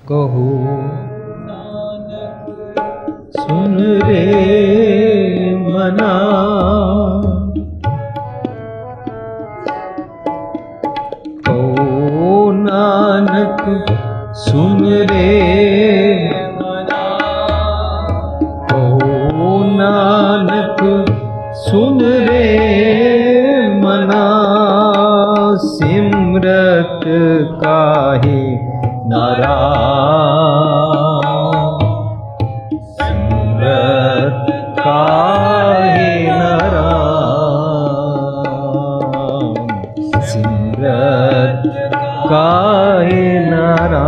कहो सुन रे मना, कहो नानक सुन रे मना, कहो नानक सुन रे मना, सिमरत काहे नाराज, सिमरत काहे नाराज, सिमरत काहे नाराज।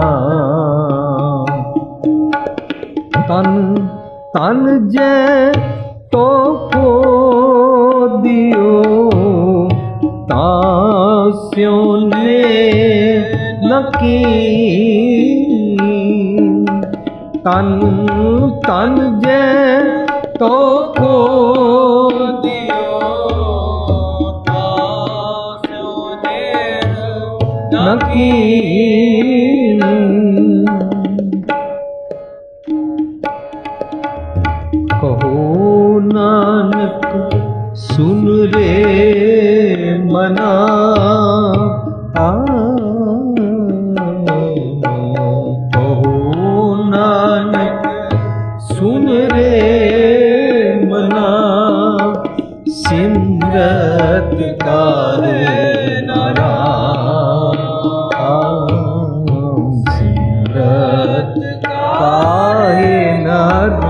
तन तन जै तो को दियो तास्यों ने नकी, तन तन जै तो को दियो तास्यों ने नकी, कहो नानक सुन रे मना, कहो नानक सुन रे मना, सिमरत काहे नाराज, सिमरत काहे नाराज।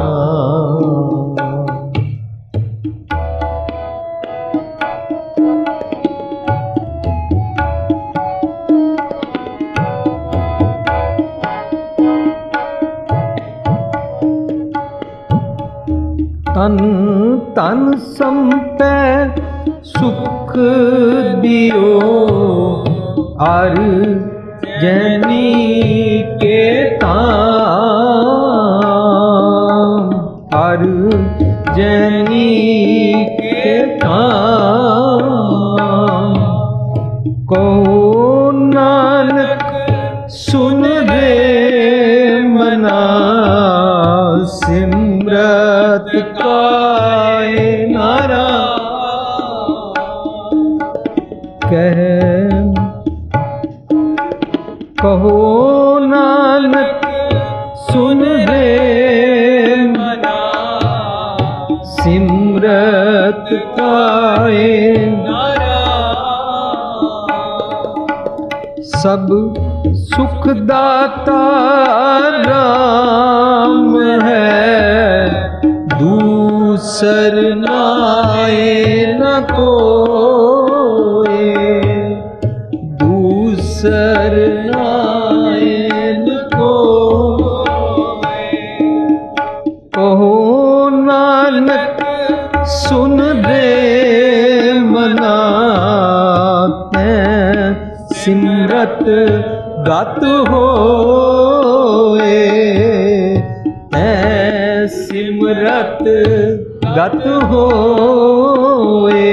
तन तन संपै सुख दियो अर जैनी के ताम, अर जैनी के ताम, कहो नानक सुन रे मना, सिमरत काहे नाराज। कह कहो नानक सुन रे मना, सिमरत काहे नाराज। सब सुख दाता राम है, दूसर नाए न कोई, दूसर नाए न कोई, कहो नानक सुन रे मना, सिमरत गत होए, सिमरत गत होए।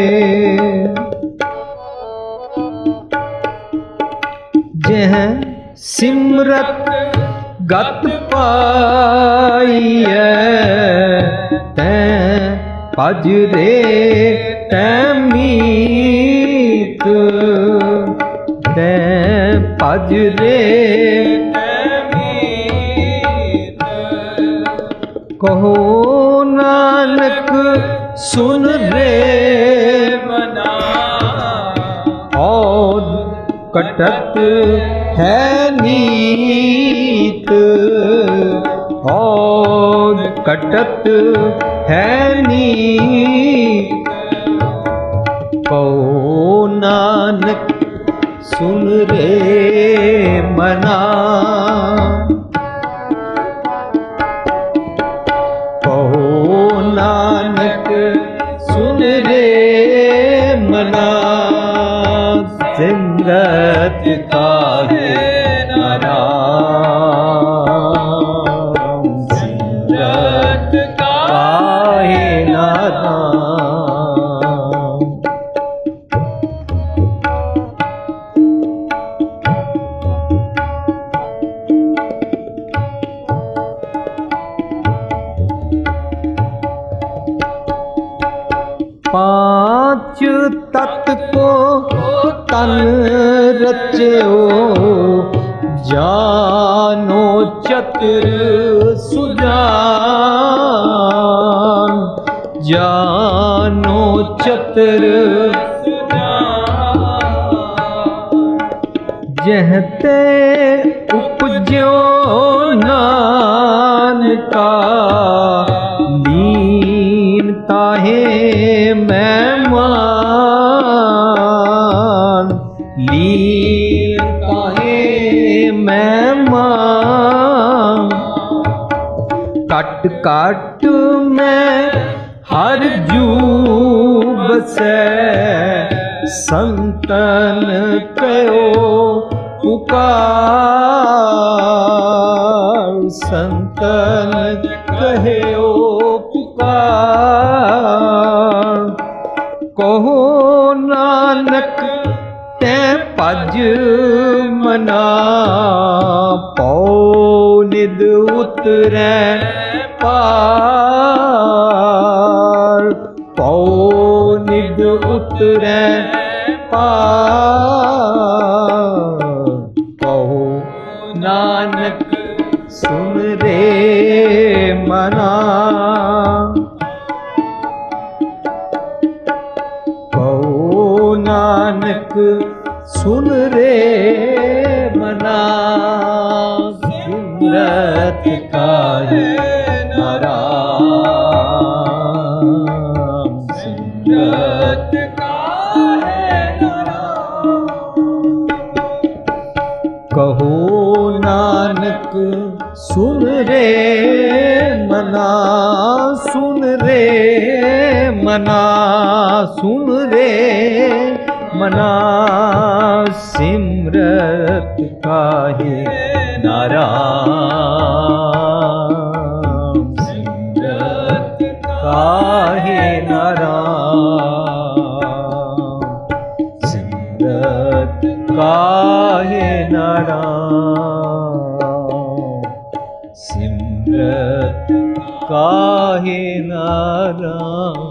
जह सिमरत गत पाइए, तैं भज रे तैं मीत, तैं भज रे तैं मीत, कहो नानक सुन रे मना, और कटत है नीत, और कटत है नीत, कहो नानक सुन रे मना, कहो नानक सुन रे मना, सिमरत काहे नाराज, सिमरत काहे नाराज। पांच तत्व को तन रच्यो, जानो चतुर सुजान, जानो चतुर जहते उपजो नानका, लीन ताहे मेहमान, लीन ताहे मेहमान। कट कट में हर जू बसै, संतन कहो पुकार, संतन कहो पुकार। कहो नानक तै भज मना, पौ निद उतरै पार, पौ निद उतरै पार। कहो नानक सुन रे मना, कहो नानक सुन रे मना। सिमरत काहे नाराम, सिमरत काहे नाराम। कहो नानक सुन रे मना, सुन रे मना, सुन रे मना। सिमरत काहे नाराम, सिमरत काहे नाराम, सिमरत काहे नाराम, सिमरत काहे नाराम।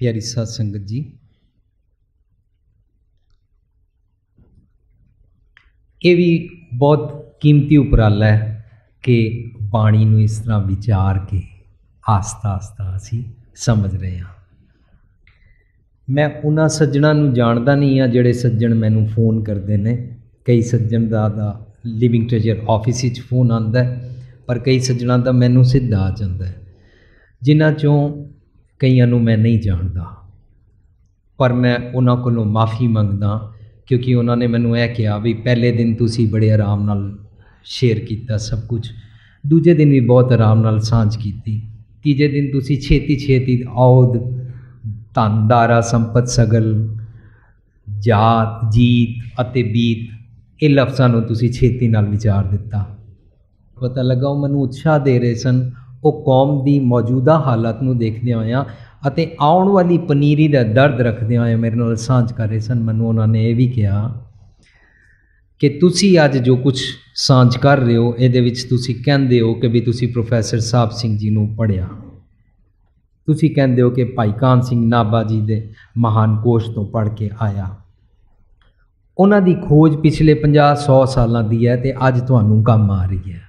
प्यारी साध संगत जी, ये भी बहुत कीमती उपराला है कि बाणी नूं इस तरह विचार के आस्ता आस्ता असी समझ रहे हैं। मैं उन्हां सज्जणां नूं जानदा नहीं हाँ जिहड़े सज्जण मैनूं फोन करते हैं। कई सज्जण दा लिविंग ट्रेजर ऑफिस विच फोन आंदा है, पर कई सज्जणां दा मैनूं सिद्धा आ जांदा है, जिन्हां चों कईयां नूं मैं नहीं जानदा। पर मैं उन्हां कोलों माफ़ी मंगदा, क्योंकि उन्होंने मैनूं यह कहा भी पहले दिन तुसी बड़े आराम नाल शेयर किया सब कुछ, दूजे दिन भी बहुत आराम नाल सांझ की, तीजे दिन तुसी छेती छेती औद धन दारा संपत सगल जात जीत अते बीत ये लफ्ज़ां नूं तुसी छेती नाल विचार दिता। पता लगा वो मैनूं उत्साह दे रहे सन, वो कौम की मौजूदा हालत नूं देखदे होया अते आउण वाली पनीरी का दर्द रखदे होए मेरे नाल सांझ कर रहे सन। मैनूं उन्होंने ये भी कहा कि तुसी अज जो कुछ सांझ कर रहे हो ये तुसी कहंदे हो कि भी तुसी प्रोफैसर साहब सिंह जी नूं पढ़िया, तुसी कहंदे हो कि भाई कान सिंह नाभा जी दे महान कोश तो पढ़ के आया। उन्हां दी खोज पिछले 50-100 सालों की है तो अज तुहानूं काम आ रही है,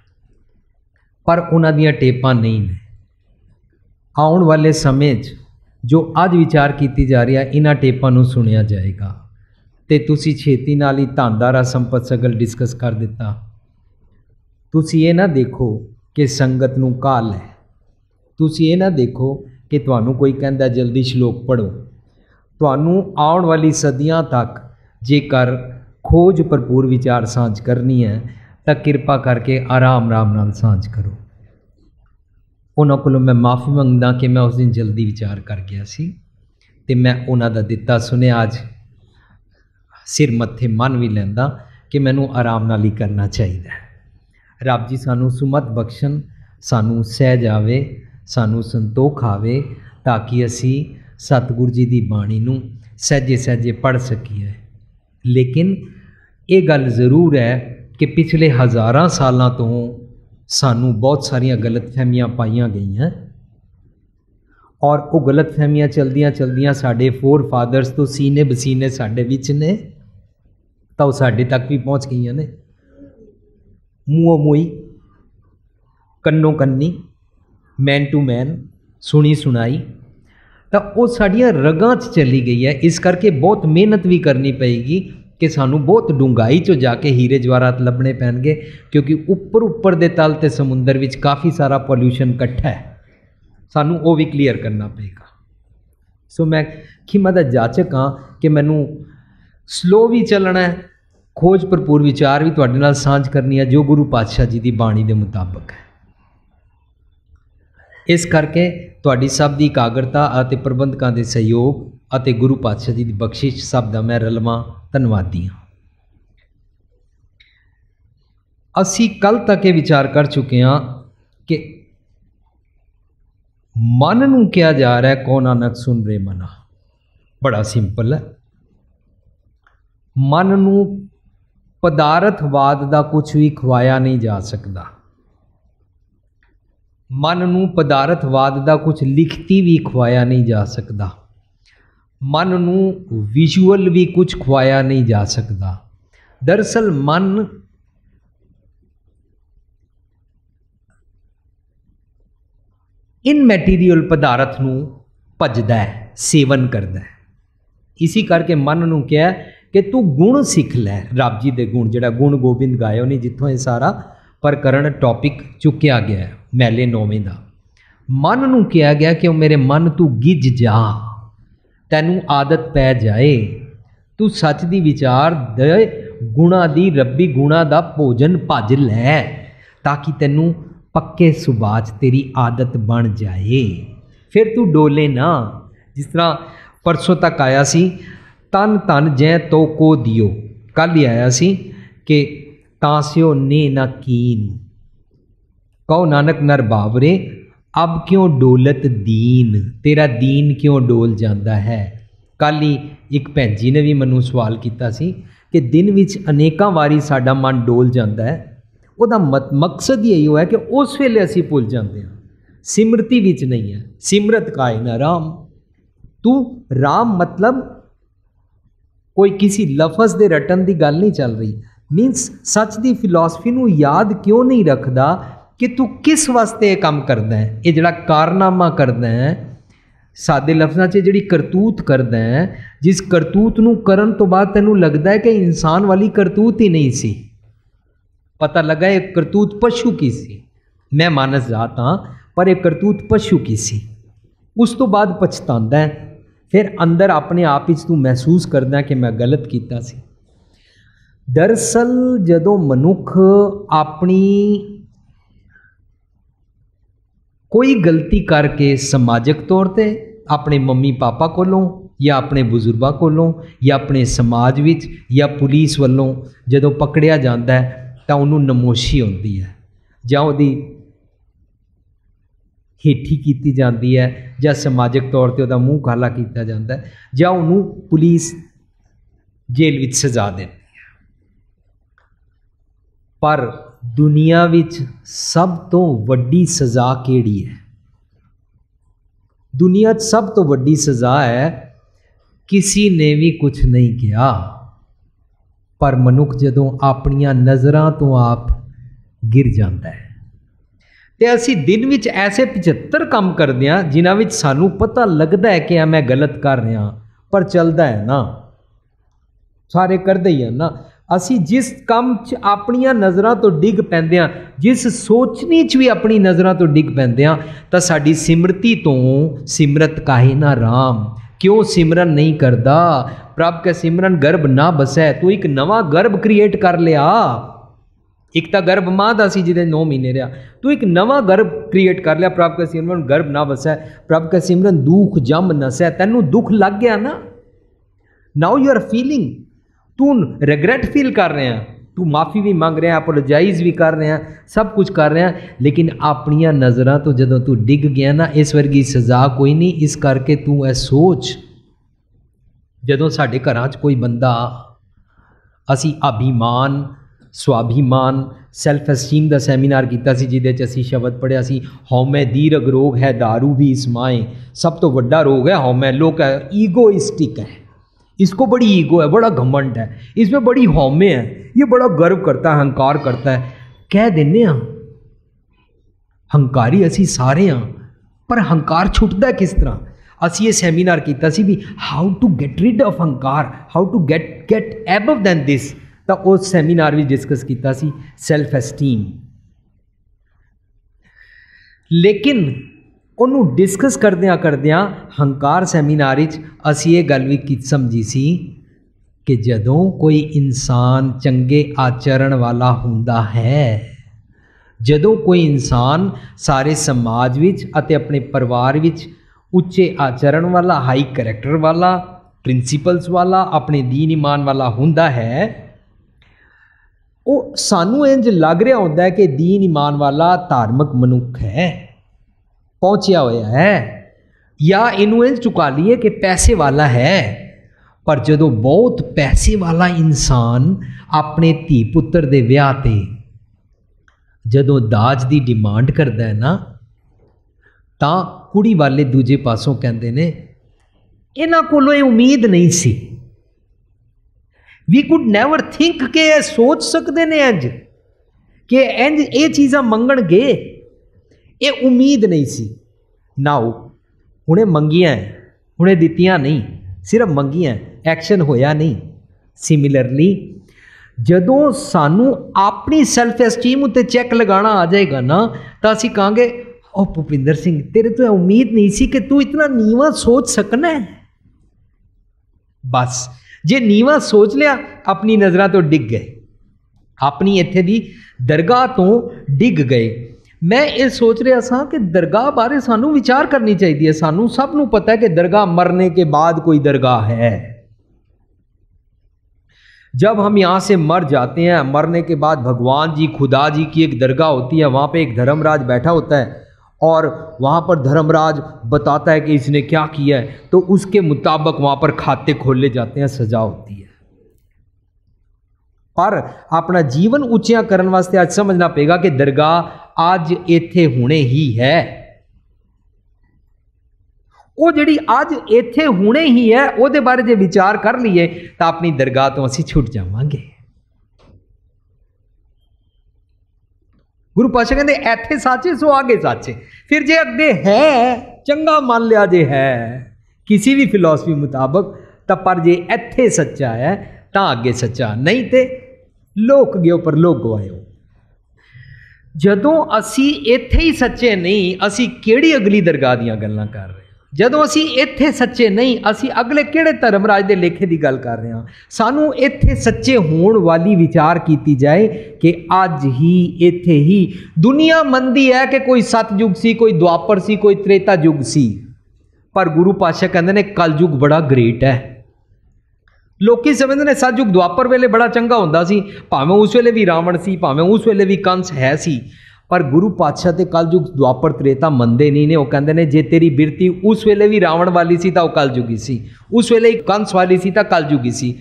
पर उन्हां दियां टेपां नहीं ने। आउण वाले समय जो अज विचार की जा रही है इन्हां टेपां नूं सुनिया जाएगा। तो तुसी छेती नाल ही धन दारा संपत सगल डिस्कस कर दिता। तुसी ये ना देखो कि संगत नूं काल है, तुसी ये ना देखो कि तुहानूं कोई कहंदा जल्दी श्लोक पढ़ो। तुहानूं आउण वाली सदियां तक जेकर खोज भरपूर विचार सांझ करनी है तो किरपा करके आराम आराम नाल सांझ करो। उन्हां कोलों मैं माफ़ी मंगदा कि मैं उस दिन जल्दी विचार कर गया सी ते मैं उन्हां दा दिता सुने आज सिर मत्थे मन भी लैंदा कि मैनूं आराम नाल ही करना चाहिए। रब जी सानूं सुमत बख्शन, सानूं सहज आवे, सानूं संतोख आवे ताकि असी सतगुरु जी की बाणी नूं सहजे सहजे पढ़ सकीए। लेकिन ये गल जरूर है कि पिछले हज़ारां सालों तो सानूं बहुत सारिया गलत फहमियां पाईयां गई हैं। और वो गलत फहमियाँ चलदियाँ चलदियाँ साढ़े फोर फादर्स तो सीने बसीने साढ़े विच ने, तो वो साढ़े तक भी पहुँच गई ने। मूँहों मूई, कन्नों कन्नी, मैन टू मैन, सुनी सुनाई, तो वो साड़ियाँ रगां च चली गई है। इस करके बहुत मेहनत भी करनी पेगी कि सानू बहुत डूंघाई चो जाके हीरे जवाहरात लभने पैणगे, क्योंकि उपर उपर दे तल ते समुंदर विच काफ़ी सारा पोल्यूशन इकट्ठा है, सानू वो भी क्लीयर करना पेगा। सो मैं खिमा दा जाचक हाँ कि मैनू स्लो भी चलना है, खोज भरपूर विचार भी तुहाडे नाल सांझ करनी है जो गुरु पातशाह जी की बाणी के मुताबक है। इस करके तुहाडी सब की एकाग्रता और प्रबंधकों के सहयोग और गुरु पातशाह जी की बख्शिश सब का मैं रलवा धन्यवादी हाँ। असी कल तक ये विचार कर चुके हाँ कि मन नूं कहा जा रहा है कौ नानक सुन रे मना। बड़ा सिंपल है। मन नूं पदार्थवाद का कुछ भी खवाया नहीं जा सकता। मन नूं पदार्थवाद का कुछ लिखती भी खवाया नहीं जा सकता। मन नूं विजुअल भी कुछ खवाया नहीं जा सकता। दरअसल मन इन मैटीरियल पदार्थ नूं भजदा है, सेवन करदा है। इसी करके मन नूं क्या है कि तू गुण सीख लै, रब जी दे गुण, जिहड़ा गुण गोबिंद गायो नहीं, जिथों ये सारा प्रकरण टॉपिक चुक्या गया है मैले 9वें का। मन नूं कहा गया कि मेरे मन तू गिज जा, तैनू आदत पै जाए, तू सच दी विचार दे, गुणा दी रब्बी गुणा दा भोजन भज लै, ताकि तैनू पक्के सुबाच तेरी आदत बन जाए। फिर तू डोले ना। जिस तरह परसों तक आया सी तन तन जै तो को दियो, कल ही आया सी कि तांस्यो ने ना कीन, कहो नानक नर बावरे अब क्यों डोलत दीन, तेरा दीन क्यों डोल जाता है। कल ही एक भैन जी ने भी मैनू सवाल किया सी कि दिन विच अनेकों वारी साडा मन डोल जाता है, उसका मकसद यही है कि उस वेले असी भुल जाते हैं, सिमरती विच नहीं है। सिमरत काए ना राम, तू राम मतलब कोई किसी लफज दे रटन की गल नहीं चल रही। मीनस सच की फिलॉसफी नूं याद क्यों नहीं रखता कि तू किस वास्ते काम करदा है। ये जिहड़ा कारनामा करदा है, सादे लफ्ज़ां च जिहड़ी करतूत करदा है, जिस करतूत नूं करन तो बाद तैनूं लगदा है कि इंसान वाली करतूत ही नहीं सी, पता लगा एक करतूत पशु की सी। मैं मानस जात हाँ, पर एक करतूत पशु की सी। उस तो बाद पछतांदा है, फिर अंदर अपने आप ही तू महसूस करदा कि मैं गलत कीता सी। दरअसल जदों मनुख अपनी कोई गलती करके समाजिक तौर पर अपने मम्मी पापा कोलों या अपने बुजुर्गों कोलों या अपने समाज विच या पुलिस वालों जदों पकड़िया जाता है तो उन्होंने नमोशी होती है, जां उहदी हेठी की जाती है, जां समाजिक तौर पर उहदा मूँह काला किया जाता है, जां उन्होंने पुलिस जेल विच सजा देती है। पर दुनिया विच सब तो वड्डी सज़ा केड़ी है? दुनिया सब तो वड्डी सज़ा है किसी ने भी कुछ नहीं किया, पर मनुख जदों अपनियां नज़रां तो आप गिर जाता है। तो असी दिन विच ऐसे 75 काम करते हैं जिन्हां विच सानू पता लगता है कि मैं गलत कर रहा, पर चलता है ना, सारे करते ही हैं ना। असी जिस काम च अपनियां नज़रां तो डिग पैंदे हां, जिस सोचनी च भी अपनी नज़रां तो डिग पैंदे हां, तां साडी सिमरती तो सिमरत काहे ना राम, क्यों सिमरन नहीं करदा। प्रभ के सिमरन गर्भ ना बसै, तू एक नवा गर्भ क्रिएट कर लिया। एक तो गर्भ माँ का सी जिहदे 9 महीने रहा, तू एक नवा गर्भ क्रिएट कर लिया। प्रभ के सिमरन गर्भ ना बसै, प्रभ के सिमरन दुख जम नसै। तैनू दुख लग गया ना, नाउ यू आर फीलिंग, तू रिग्रेट फील कर रहे हैं, तू माफ़ी भी मंग रहे हैं, अपोलोजाइज भी कर रहे हैं, सब कुछ कर रहे हैं, लेकिन अपनियां नज़रां तो जदों तू डिग गया ना, इस वर्गी सज़ा कोई नहीं। इस करके तू ऐ सोच, जदों साडे घरां च कोई बंदा, असी अभिमान स्वाभिमान सैल्फ एस्टीम का सैमीनार किया जिहदे असीं शब्द पढ़िया सी, हौमै दीर्घ रोग है दारू भी इसमाए, सब तो वड्डा रोग है हौमै। लोग है ईगोइस्टिक है, इसको बड़ी ईगो है, बड़ा घमंड है, इसमें बड़ी हौमे है, ये बड़ा गर्व करता है, अहंकार करता है। कह देने हंकारी असी सारे हाँ, पर हंकार छुटता किस तरह? असी ये सैमीनार किया सी भी how to get rid of हंकार, how to get above than this. तो उस सैमीनार भी डिस्कस किया सी सैल्फ एस्टीम। लेकिन उन्होंने डिस्कस करदियां हंकार सैमीनार असी ये गल भी समझी सी कि जदों कोई इंसान चंगे आचरण वाला हुंदा है, जदों कोई इंसान सारे समाज विच अते अपने परिवार विच उच्चे आचरण वाला, हाई करैक्टर वाला, प्रिंसीपल्स वाला, अपने दीन ईमान वाला हुंदा है, वो सानू इंज लग रहा होंदा है कि दीन ईमान वाला धार्मिक मनुख है, पहुँचया होया है, या इनू इंज चुका लीए कि पैसे वाला है। पर जदों बहुत पैसे वाला इंसान अपने धी पुत्र दे विआह ते जदों दाज की डिमांड करता है ना, तो कुड़ी वाले दूजे पासों कहते ने इन्हां कोलों ये उम्मीद नहीं सी, वी कुड नैवर थिंक कि ये सोच सकते ने इंज कि इंज ये चीज़ां मंगणगे, ये उम्मीद नहीं सी। नाउ हुणे मंगियां है, हुणे दित्तियां नहीं, सिर्फ मंगियां, एक्शन होया नहीं। सिमिलरली जदों सानू अपनी सैल्फ एस्टीम उत्ते चैक लगाना आ जाएगा ना, तो असीं कहांगे ओ भुपिंदर सिंह तेरे तो उम्मीद नहीं सी कि तू इतना नीवा सोच सकना है। बस जे नीवा सोच लिया अपनी नज़रां तो डिग गए, अपनी इत्थे दी दरगाह तो डिग गए। मैं ये सोच रहा था कि दरगाह बारे सानू विचार करनी चाहिए। सानू सब नू पता है कि दरगाह मरने के बाद कोई दरगाह है। जब हम यहाँ से मर जाते हैं, मरने के बाद भगवान जी खुदा जी की एक दरगाह होती है, वहाँ पे एक धर्मराज बैठा होता है और वहाँ पर धर्मराज बताता है कि इसने क्या किया है, तो उसके मुताबिक वहाँ पर खाते खोले जाते हैं, सजा होती है। पर अपना जीवन उच्चिया करने वास्ते आज समझना पेगा कि दरगाह आज इत्थे हुणे ही है। वो जिहड़ी आज इत्थे हुणे ही है, उहदे बारे जे विचार कर लीए तो अपनी दरगाह तो असीं छुट जावांगे। गुरु पातशाह कहते इत्थे सच सो आगे सच। फिर जे अगे है चंगा मान लिया जे है किसी भी फिलॉसफी मुताबक, तो पर जे इत्थे सच्चा है तो अगे सच्चा, नहीं तो लोक गयो पर लोक गवायो। जदों असी इत्थे ही सच्चे नहीं, असी केड़ी अगली दरगाह दीयां गल्लां कर रहे हैं। जदों असी इत्थे सच्चे नहीं, असी अगले किहड़े धर्मराज दे लेखे की गल कर रहे हैं। सानू इत्थे सच्चे होण वाली विचार कीती जाए कि अज ही इत्थे ही दुनिया मंदी है कि कोई सतयुग सी, कोई द्वापर सी, कोई त्रेता युग सी, पर गुरु पातशाह कहंदे ने कलयुग बड़ा ग्रेट है। लोकी समझते ने सतयुग द्वापर वेले बड़ा चंगा हुंदा सी, भावें उस वेले भी रावण सी, भावें उस वेले भी कंस है सी, पर गुरु पातशाह ते कलयुग द्वापर त्रेता मनते नहीं ने। वो कहते हैं जे तेरी बिरती उस वेले भी रावण वाली सी तो वह कलयुगी सी, उस वेले कंस वाली सी तो कलयुगी सी,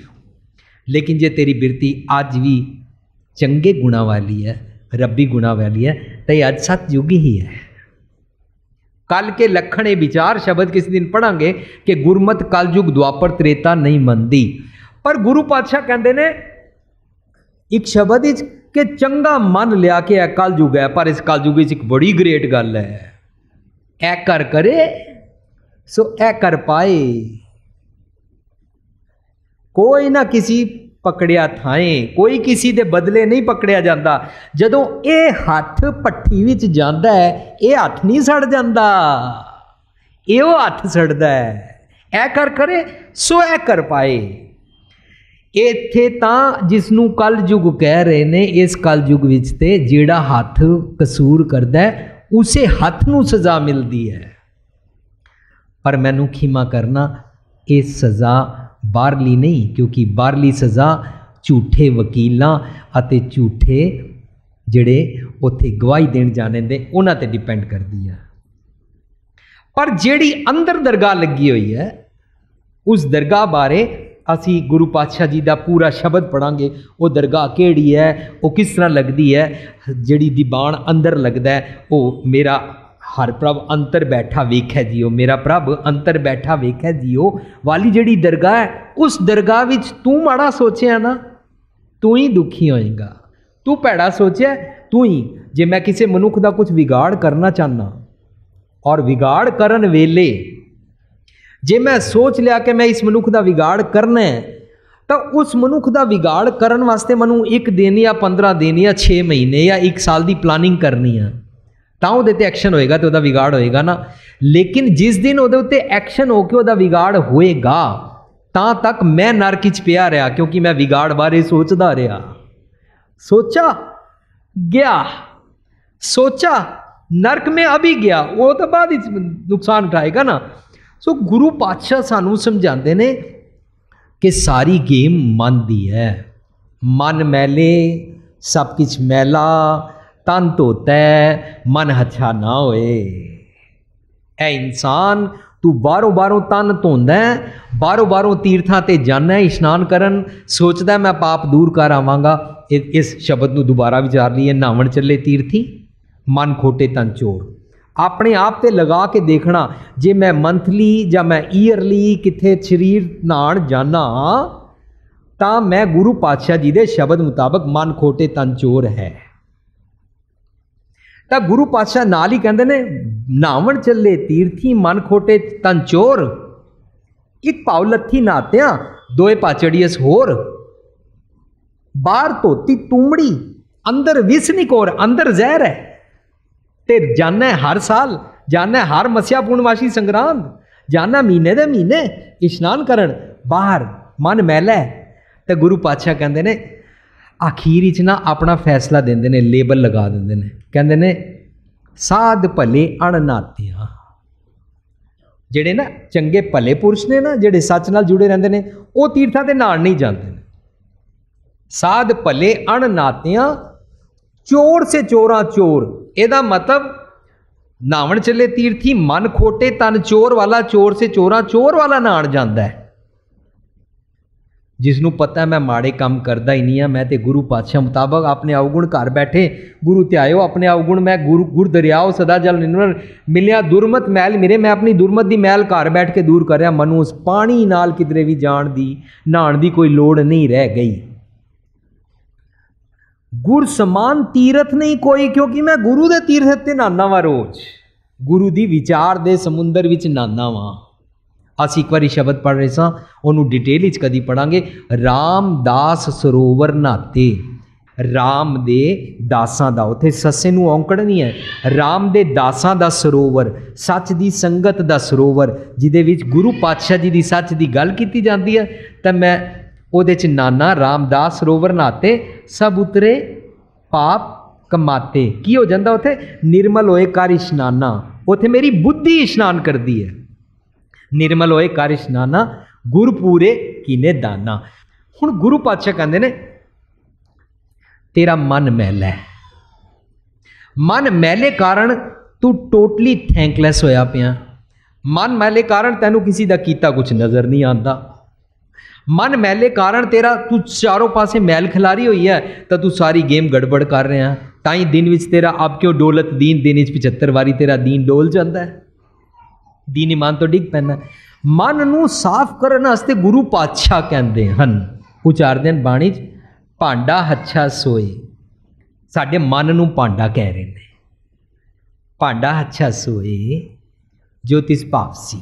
लेकिन जे तेरी बिरती अज भी चंगे गुणा वाली है, रब्बी गुणा वाली है, तो यह अज सतयुगी ही है। कल के लखण विचार शब्द किसी दिन पढ़ांगे कि गुरमत कलयुग द्वापर त्रेता नहीं मनदी। पर गुरु पातशाह कहते ने एक शब्द कि चंगा मन लिया कि यह कलयुग है, पर इस कलयुग एक बड़ी ग्रेट गल है, ऐ कर करे सो ऐ कर पाए। कोई ना किसी पकड़िया थाएं, कोई किसी दे बदले नहीं पकड़िया जाता। जदों ये हथ भट्ठी विच जांदा है, ये हथ नहीं सड़ जाता, ये वो हथ सड़दा है। ऐ कर करे सो ऐ कर पाए। इत्थे तां जिसनूं कलयुग कह रहे ने, इस कलयुग विच ते जिहड़ा हथ कसूर करदा है उसे हथ नूं सज़ा मिलदी है। पर मैनूं खिमा करना, ये सज़ा बाहरली नहीं, क्योंकि बाहरली सज़ा झूठे वकीलों अते झूठे जिहड़े उत्थे गवाही देण जाने दे उन्हां ते डिपेंड करदी है। पर जिहड़ी अंदर दरगाह लगी हुई है, उस दरगाह बारे असी गुरु पातशाह जी का पूरा शब्द पढ़ांगे। वो दरगाह केड़ी है, वो किस तरह लगती है, जिहड़ी दीवान अंदर लगता है, वो मेरा हर प्रभ अंतर बैठा वेखै जियो, मेरा प्रभ अंतर बैठा वेखै जियो वाली जिहड़ी दरगाह है, उस दरगाह विच तू माड़ा सोचिया ना तू ही दुखी होएगा, तू भैड़ा सोचिया तू ही। जे मैं किसी मनुख का कुछ विगाड़ करना चाहना और विगाड़ करन वेले जे मैं सोच लिया कि मैं इस मनुख का विगाड़ करना है, तो उस मनुख का विगाड़ करन वास्ते मैनू 1 दिन या 15 दिन या 6 महीने या 1 साल की प्लानिंग करनी है, तो वो एक्शन होएगा तो वह विगाड़ होएगा ना। लेकिन जिस दिन वो एक्शन होकर वह विगाड़ होएगा ता तक मैं नरक च पिया रहा, क्योंकि मैं विगाड़ बारे सोचता रहा। सोचा गया, सोचा नरक में अभी गया, वो तो बाद नुकसान उठाएगा ना। सो गुरु पातशाह सानू समझाते ने कि सारी गेम मन दी है। मन मैले सब कुछ मैला, तन धोता है मन हच्छा ना होए। ऐ इंसान तू बारों बारों तन धोंदा है, बारों बारों तीर्थां ते जाना है इशनान करन, सोचदा मैं पाप दूर कर आवांगा। इस शब्द नूं दोबारा विचार लीए, नहावन चले तीर्थी मन खोटे तन चोर। अपने आप ते लगा के देखना, जे मैं मंथली या मैं ईयरली किथे शरीर नहाण जाना तां मैं गुरु पातशाह जी दे शब्द मुताबक मन खोटे तन चोर है। तो गुरु पातशाह नाल ही कहते ने नहावन चले तीर्थी मन खोटे तन चोर, एक पाव लत्थी नहात्या दोए पाचड़ीअस होर। बाहर धोती तुमड़ी अंदर विस निकोर, अंदर जहर है। ते जाना है हर साल, जाना है हर मस्या पूर्णमासी संग्रांद, जाना महीने दे महीने इशनान करन, बाहर मन मैला है। तो गुरु पातशाह कहते ने आखिर च ना अपना फैसला देंदे ने, लेबल लगा देंदे ने, कहते ने साध भले अणनातियां। जेड़े ना चंगे भले पुरुष ने ना, जेड़े सच नाल जुड़े रहंदे ने, वो तीर्थां ते नहाण नहीं जाते। साध भले अणनातियां चोर से चोरा चोर। एदा मतलब नहावन चले तीर्थी मन खोटे तन चोर वाला, चोर से चोरा चोर वाला नहाण जांदा है। जिसनों पता है मैं माड़े काम करदा ही नहीं है, मैं तो गुरु पातशाह मुताबक अपने अवगुण घर बैठे गुरु त्यायो अपने अवगुण, मैं गुर दरियाओ सदा जल निर्मल मिलिया दुरमत मैल मेरे, मैं अपनी दुरमत की मैल घर बैठ के दूर कर रहा। मनु उस पानी नाल किधरे भी जाण दी नहाण दी कोई लोड़ नहीं रह गई। गुर समान तीरथ नहीं कोई, क्योंकि मैं गुरु दे तीरथ ते नहाना वा, रोज गुरु दी विचार दे समुंदर विच नहाना वा। असीं एक बारी शब्द पढ़ रहे सां, उन्होंने डिटेल विच कदी पढ़ांगे। रामदास सरोवर नहाते, राम दे दासां दा, उत्थे सस्से नूं औंकड़ नहीं है, राम दे दासां दा सरोवर, सच दी संगत दा सरोवर, जिहदे विच गुरु पातशाह जी दी सच दी गल कीती जाती है। तो मैं ਉਹਦੇ ਚ नाना रामदास सरोवर नहाते सब उतरे पाप कमाते। की हो जाता उत्थे? निर्मल होए कर इशनाना। उत्थे मेरी बुद्धि इशनान करती है। निर्मल होए कर इशनाना गुरपूरे कीने दाना। हुण गुरु पातशाह कहते ने तेरा मन मैला है, मन मैले कारण तू टोटली थैंकलैस होया पिया। मन मैले कारण तैनू किसी का कीता कुछ नज़र नहीं आता। मन मैले कारण तेरा तू चारों पासे मैल खिलारी हुई है, तो तू सारी गेम गड़बड़ कर रहा है। ताई दिन विच तेरा अब क्यों डोलत दीन, दिन 75 वारी तेरा दीन डोल जाता है, दीन ईमान तो डिग पैंदा। मन नू साफ करने वास्ते गुरु पातशाह कहते हैं, उचारते हैं बाणी च, भांडा हच्छा सोए। साडे मन नू भांडा कह रहे हैं। भांडा हच्छा सोए जो तिस पावसी।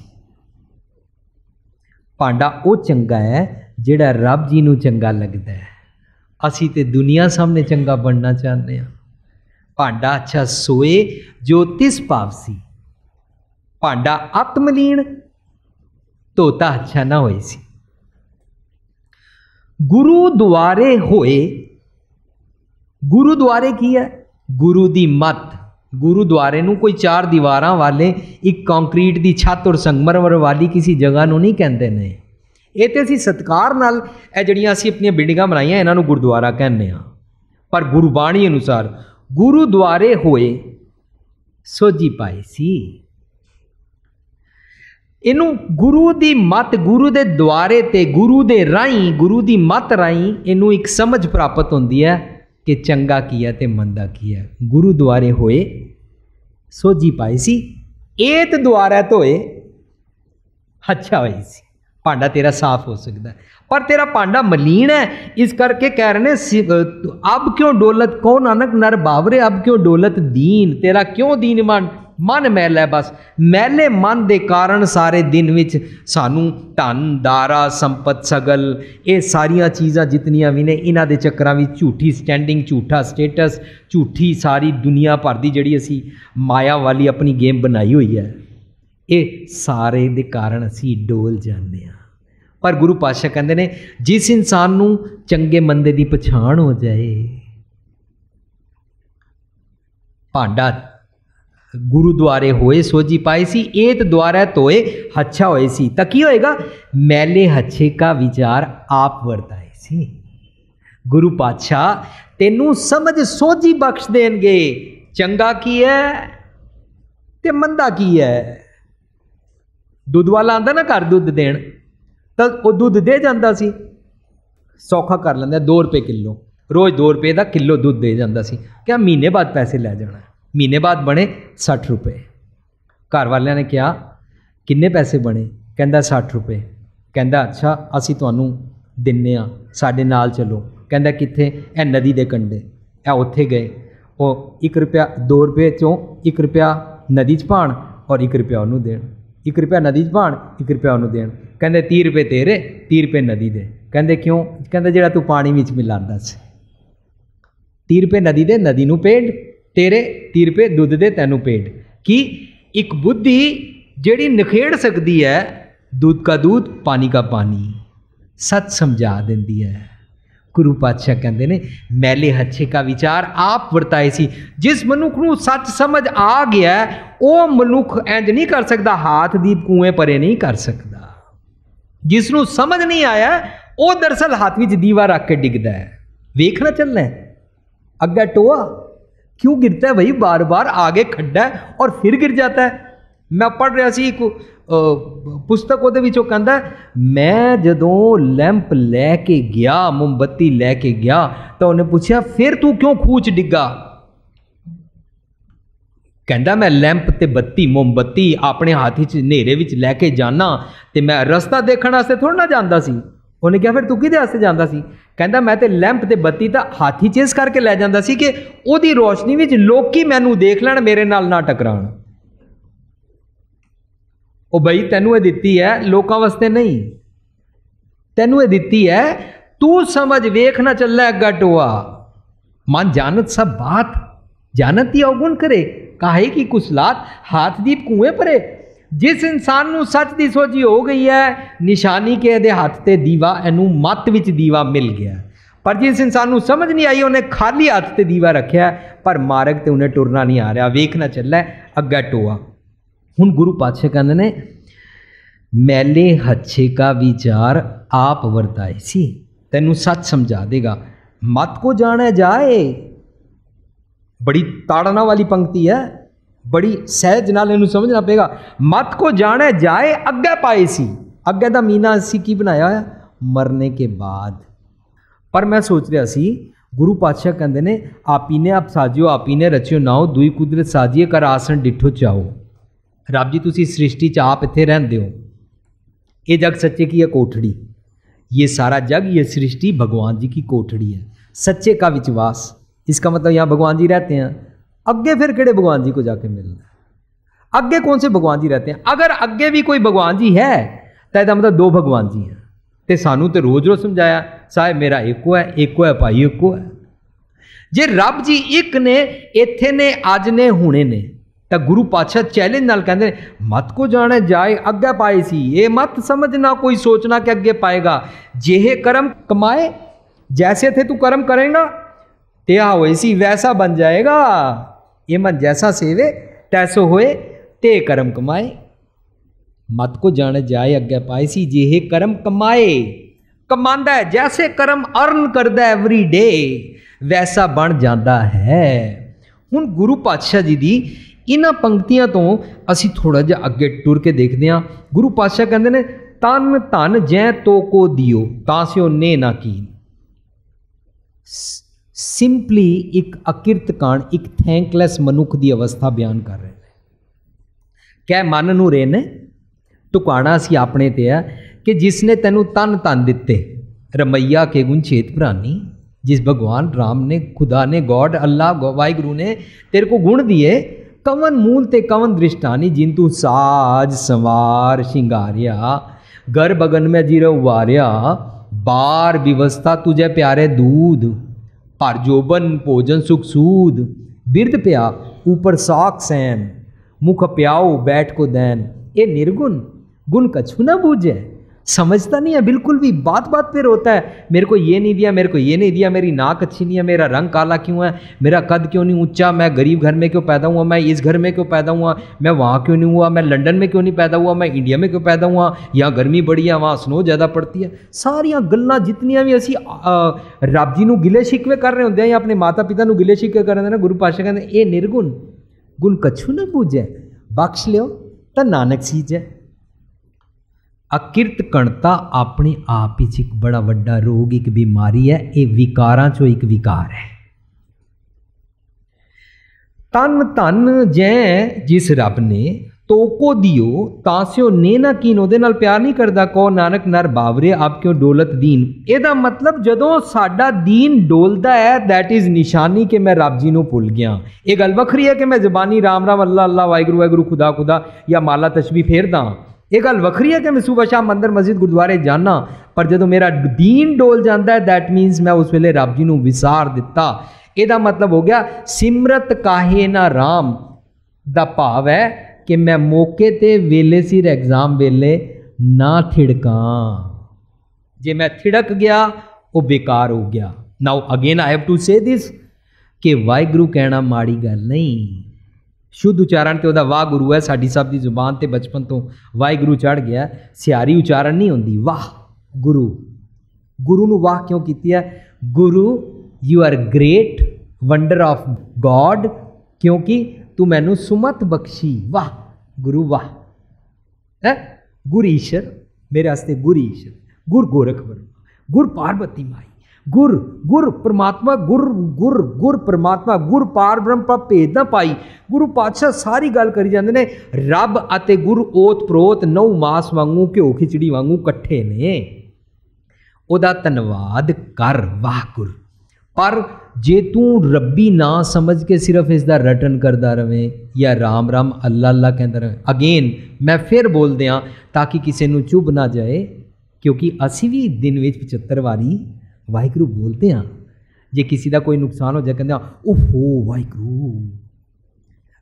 भांडा वो चंगा है जिहड़ा रब जी नू चंगा लगता है। असी तो दुनिया सामने चंगा बनना चाहते हैं। भांडा अच्छा सोए जो तिस पावसी। भांडा आत्मलीन धोता अच्छा ना होए सी। गुरु द्वारे होए। गुरु द्वारे की है? गुरु दी मत। गुरुद्वारे नू कोई 4 दीवारां वाले एक कंक्रीट दी छत और संगमरमर वाली किसी जगह नू नहीं कहते ने। ये तो असीं सत्कार नाल जिहड़ियां असीं अपनियां बिल्डिंगां बनाईयां इन्हां नू गुरुद्वारा कहने आ, पर गुरबाणी अनुसार गुरुद्वारे होए सोझी पाई सी। इनू गुरु दी मत, गुरु दे द्वारे ते गुरु दे राही, गुरु दी मत राही इनू एक समझ प्राप्त होती है कि चंगा की है ते मंदा की है। गुरु द्वारे होए सोझी पाई सी, एत द्वारा धोए अच्छा होई सी। भांडा तेरा साफ हो सकता है, पर तेरा भांडा मलीन है, इस करके कह रहे ने अब क्यों डोलत, कौन नानक नर बावरे अब क्यों डोलत दीन, तेरा क्यों दीन मन मैला है। बस मैले मन के कारण सारे दिन विच सानू धन दारा संपत सगल ये सारिया चीज़ां जितनियां भी ने इन्हां दे चक्करां विच झूठी स्टैंडिंग, झूठा स्टेटस, झूठी सारी दुनिया भर दी जिहड़ी असी माया वाली अपनी गेम बनाई हुई है, ये सारे दे कारण असी डोल जाने हैं। पर गुरु पातशाह कहते ने जिस इंसान नू चंगे मंदे दी पछाण हो जाए, भांडा गुरु द्वारे होए सोझी पाई सी, एत द्वारा धोए हच्छा होए सी। तो की होएगा, मैले हच्छे का विचार आप वरताए सी। गुरु पातशाह तेनू समझ सोझी बख्श देंगे, चंगा की है ते मंदा की है। दुध वाला आंदा ना घर दुध देन, तो वह दुध दे जाता सी, सौखा कर लेंदा 2 रुपये किलो, रोज़ 2 रुपये का किलो दुध दे जाता सी। क्या महीने बाद पैसे लै जाना, महीने बाद बने 60 रुपये। घर वालिया ने कहा किन्ने पैसे बने, कहता 60 रुपये। कहता अच्छा असी तुहानू दिन्ने आ, साडे नाल चलो। कहता कित्थे, ए नदी दे कंढे। ए उत्थे गए, वो 1 रुपया 2 रुपये चों 1 रुपया नदी च पाण और 1 रुपया उन्होंने देण, 1 रुपया नदी च पाण 1 रुपया उन्होंने देण। कहते 30 रुपये तेरे 30 रुपये नदी दे। कहते क्यों, कहते जिहड़ा तू पानी विच मिलांदा सी। 30 रुपये नदी दे, नदी नू पेड़, तेरे 30 रुपये दुध दे तैनू पेड़। कि एक बुद्धि जिहड़ी निखेड़ सकती है दूध का दूध पानी का पानी, सच समझा देंदी है। गुरु पातशाह कहते ने मैले हच्छे का विचार आप वरताए सी। जिस मनुख नू सच समझ आ गया वो मनुख इंज नहीं कर सकता, हाथ दी कुएं परे नहीं कर सकता। जिसनू समझ नहीं आया वो दरअसल हाथ में दीवा रख के डिगदा है। वेखना चलना है अग्गे टोआ क्यों गिरता है भाई, बार बार आगे खड्डा है और फिर गिर जाता है। मैं पढ़ रहा सी पुस्तक ਉਹਦੇ ਵਿੱਚੋਂ ਕਹਿੰਦਾ मैं जदों लैंप लैके गया, मोमबत्ती लैके गया, तो उन्हें पूछा फिर तू क्यों खूच डिग्गा। कहता मैं लैंप ते बत्ती मोमबत्ती अपने हाथ च नेरे विच लैके जाना, तो मैं रस्ता देखने वास्ते थोड़ा ना जाता सी। उन्हें क्या फिर तू किहदे वास्ते जाता सी। कहता मैं तो लैंप ते बत्ती तो हाथी च इस करके लै जाता सी कि उहदी रोशनी विच लोकी मैनू देख लैण, मेरे नाल ना टकराण। ओ बई तैनू दिती है लोगों वास्ते नहीं, तैनू दिती है तू समझ वेखना चल अग्गा टोआ। मन जानत सब बात, जानत ही अवगुण करे, काहे की कुसलात हाथ दीप कुएं परे। जिस इंसान नू सच दी सोझी हो गई है, निशानी के दे हाथ ते दीवा, इनू मत विच दीवा मिल गया। पर जिस इंसान नू समझ नहीं आई उन्हें खाली हाथ ते दीवा रखा, पर मार्ग ते उन्हें टुरना नहीं आ रहा, वेखना चल अग्गा टोआ। हुण गुरु पातशाह कहते ने मैले हच्छे का विचार आप वरताए सी, तैनू सच समझा देगा। मत को जाने जाए, बड़ी ताड़ना वाली पंक्ति है, बड़ी सहज नाल इनू समझना पेगा। मत को जाने जाए अग्गे पाए सी, अग्गे दा मीना असी की बनाया है मरने के बाद। पर मैं सोच रहा सी गुरु पातशाह कहते ने आपी ने आप साजियो आपी ने रचियो नाओ, दुई कुदरत साजिए कर आसन डिठो चाओ। रब जी तुसी सृष्टि च आप इत्थे रहंदे हो, ये जग सच्चे की है कोठड़ी, ये सारा जग ये सृष्टि भगवान जी की कोठड़ी है। सच्चे का विश्वास, इसका मतलब यहाँ भगवान जी रहते हैं। अग्गे फिर केड़े भगवान जी को जाके मिलना, अग्गे कौन से भगवान जी रहते हैं। अगर अग्गे भी कोई भगवान जी है तो इसका मतलब 2 भगवान जी हैं। तो सानू तो रोज़ रोज़ समझाया साहब मेरा एको है, एको है भाई एको है। जे रब जी एक ने, इत्थे ने, अज ने, हुणे ने, तो गुरु पातशाह चैलेंज नाल कहते मत को जाने जाए अग्गे पाए सी। ये मत समझना कोई सोचना कि अग्गे पाएगा। जेहे कर्म कमाए, जैसे थे तू कर्म करेगा तेहा होए सी वैसा बन जाएगा। ये मन जैसा सेवे तैसो होए ते कर्म कमाए। मत को जाने जाए अग्गे पाए सी, जेहे कर्म कमाए, कमांदा है जैसे कर्म अर्न करदा एवरी डे वैसा बन जाता है। हुण गुरु पातशाह जी दी इन्हां पंक्तियां तो असी थोड़ा जिहा अगे टुर के देखते हैं। गुरु पातशाह कहते हैं तन धन जै तो को दियो तां ने ना कीन। सिंपली एक अकिरत कांड, एक थैंकलैस मनुख की अवस्था बयान कर रहे हैं। कै मन नूं रहे ने टुकाना सी अपने ते है कि जिसने तेनू तन धन दिते रमैया के गुण छेत भरानी, जिस भगवान राम ने, खुदा ने, गॉड अल्लाह वाहिगुरु ने तेरे को गुण दिए, कवन मूल ते कवन दृष्टानी, जिन तू साज संवार शिंगारिया, घर बगन में जीरो उवारिया, बार व्यवस्था तुझे प्यारे दूध, पर जोबन भोजन सुख सूद, बिरद प्या ऊपर साख सैन, मुख प्याओ बैठ को दैन, ये निर्गुण गुण कछु ना बूझे। समझता नहीं है बिल्कुल भी, बात बात पे रोता है, मेरे को ये नहीं दिया, मेरे को ये नहीं दिया, मेरी नाक अच्छी नहीं है, मेरा रंग काला क्यों है, मेरा कद क्यों नहीं ऊंचा, मैं गरीब घर में क्यों पैदा हुआ, मैं इस घर में क्यों पैदा हुआ, मैं वहाँ क्यों नहीं हुआ, मैं लंदन में क्यों नहीं पैदा हुआ, मैं इंडिया में क्यों पैदा हुआ, यहाँ गर्मी बड़ी है, वहाँ स्नो ज़्यादा पड़ती है। सारिया गल्लां जितनियां भी असी रब जी नूं गिले शिकवे कर रहे होंदे हैं या अपने माता पिता नूं गिले शिकवे कर रहे हैं ना, गुरु पातशाह कहते ये निर्गुण गुण कछु ना बूझे, बख्श लियो तो नानक सीजे। अकिरत कणता अपने आप ही एक बड़ा वड्डा रोग, एक बीमारी है, ये विकारां चो एक विकार है। तन धन जै जिस रब ने तो को दियो तास्यो ने ना कीन, उहदे नाल प्यार नहीं करदा, कहो नानक नर बावरे आप क्यों डोलत दीन। ਇਹਦਾ मतलब जदों साडा दीन डोलदा है दैट इज़ निशानी कि मैं रब जी नूं भुल गया। ये गल वखरी है कि मैं जबानी राम राम अल्लाह अल्लाह वाहिगुरू वाहिगुरू खुदा खुदा या माला तस्बीह फेरदा, ये गल वखरी है कि मैं सुबह शाम मंदिर मस्जिद गुरुद्वारे जाना, पर जदों मेरा दीन डोल जाता है दैट मीनस मैं उस वेले रब जी नूं विसार दिता। ਇਹਦਾ मतलब हो गया सिमरत काहे ना राम दा भाव है कि मैं मौके ते वेले सिर एग्जाम वेले ना थिड़का, जे मैं थिड़क गया वो बेकार हो गया। Now again I have to say this कि वाहिगुरू कहना माड़ी गल नहीं, शुद्ध उच्चारण तो वाह गुरु है, साड़ी सब की जुबान ते बचपन तो वाहिगुरू चढ़ गया, सियारी उच्चारण नहीं होंदी वाह गुरु। गुरु नूं वाह क्यों कीती है? Guru you are great wonder of God, क्योंकि तू मैनू सुमत बख्शी, वाह गुरु वाह है। गुर ईश्वर मेरे वास्ते, गुर ईश्वर, गुर गोरख वर्मा, गुर पार्वती माई, गुर गुर परमात्मा, गुर गुर गुर परमात्मा, गुर पार ब्रह्म पर भेद ना पाई। गुरु पातशाह सारी गल करी जाते ने, रब अते गुर ओत प्रोत नौ मास वांगू घ्यो खिचड़ी वांगू कट्ठे ने, ओदा धन्नवाद कर वाह गुर। पर जे तू रब्बी ना समझ के सिर्फ इसका रटन करता रहे या राम राम अल्लाह अल्लाह कहता रहे, अगेन मैं फिर बोल दिया ताकि किसी को चुभ ना जाए, क्योंकि असी भी दिन में 75 वारी वाहिगुरू बोलते हैं। जे किसी का कोई नुकसान हो जाए कहते ओहो वाहिगुरू,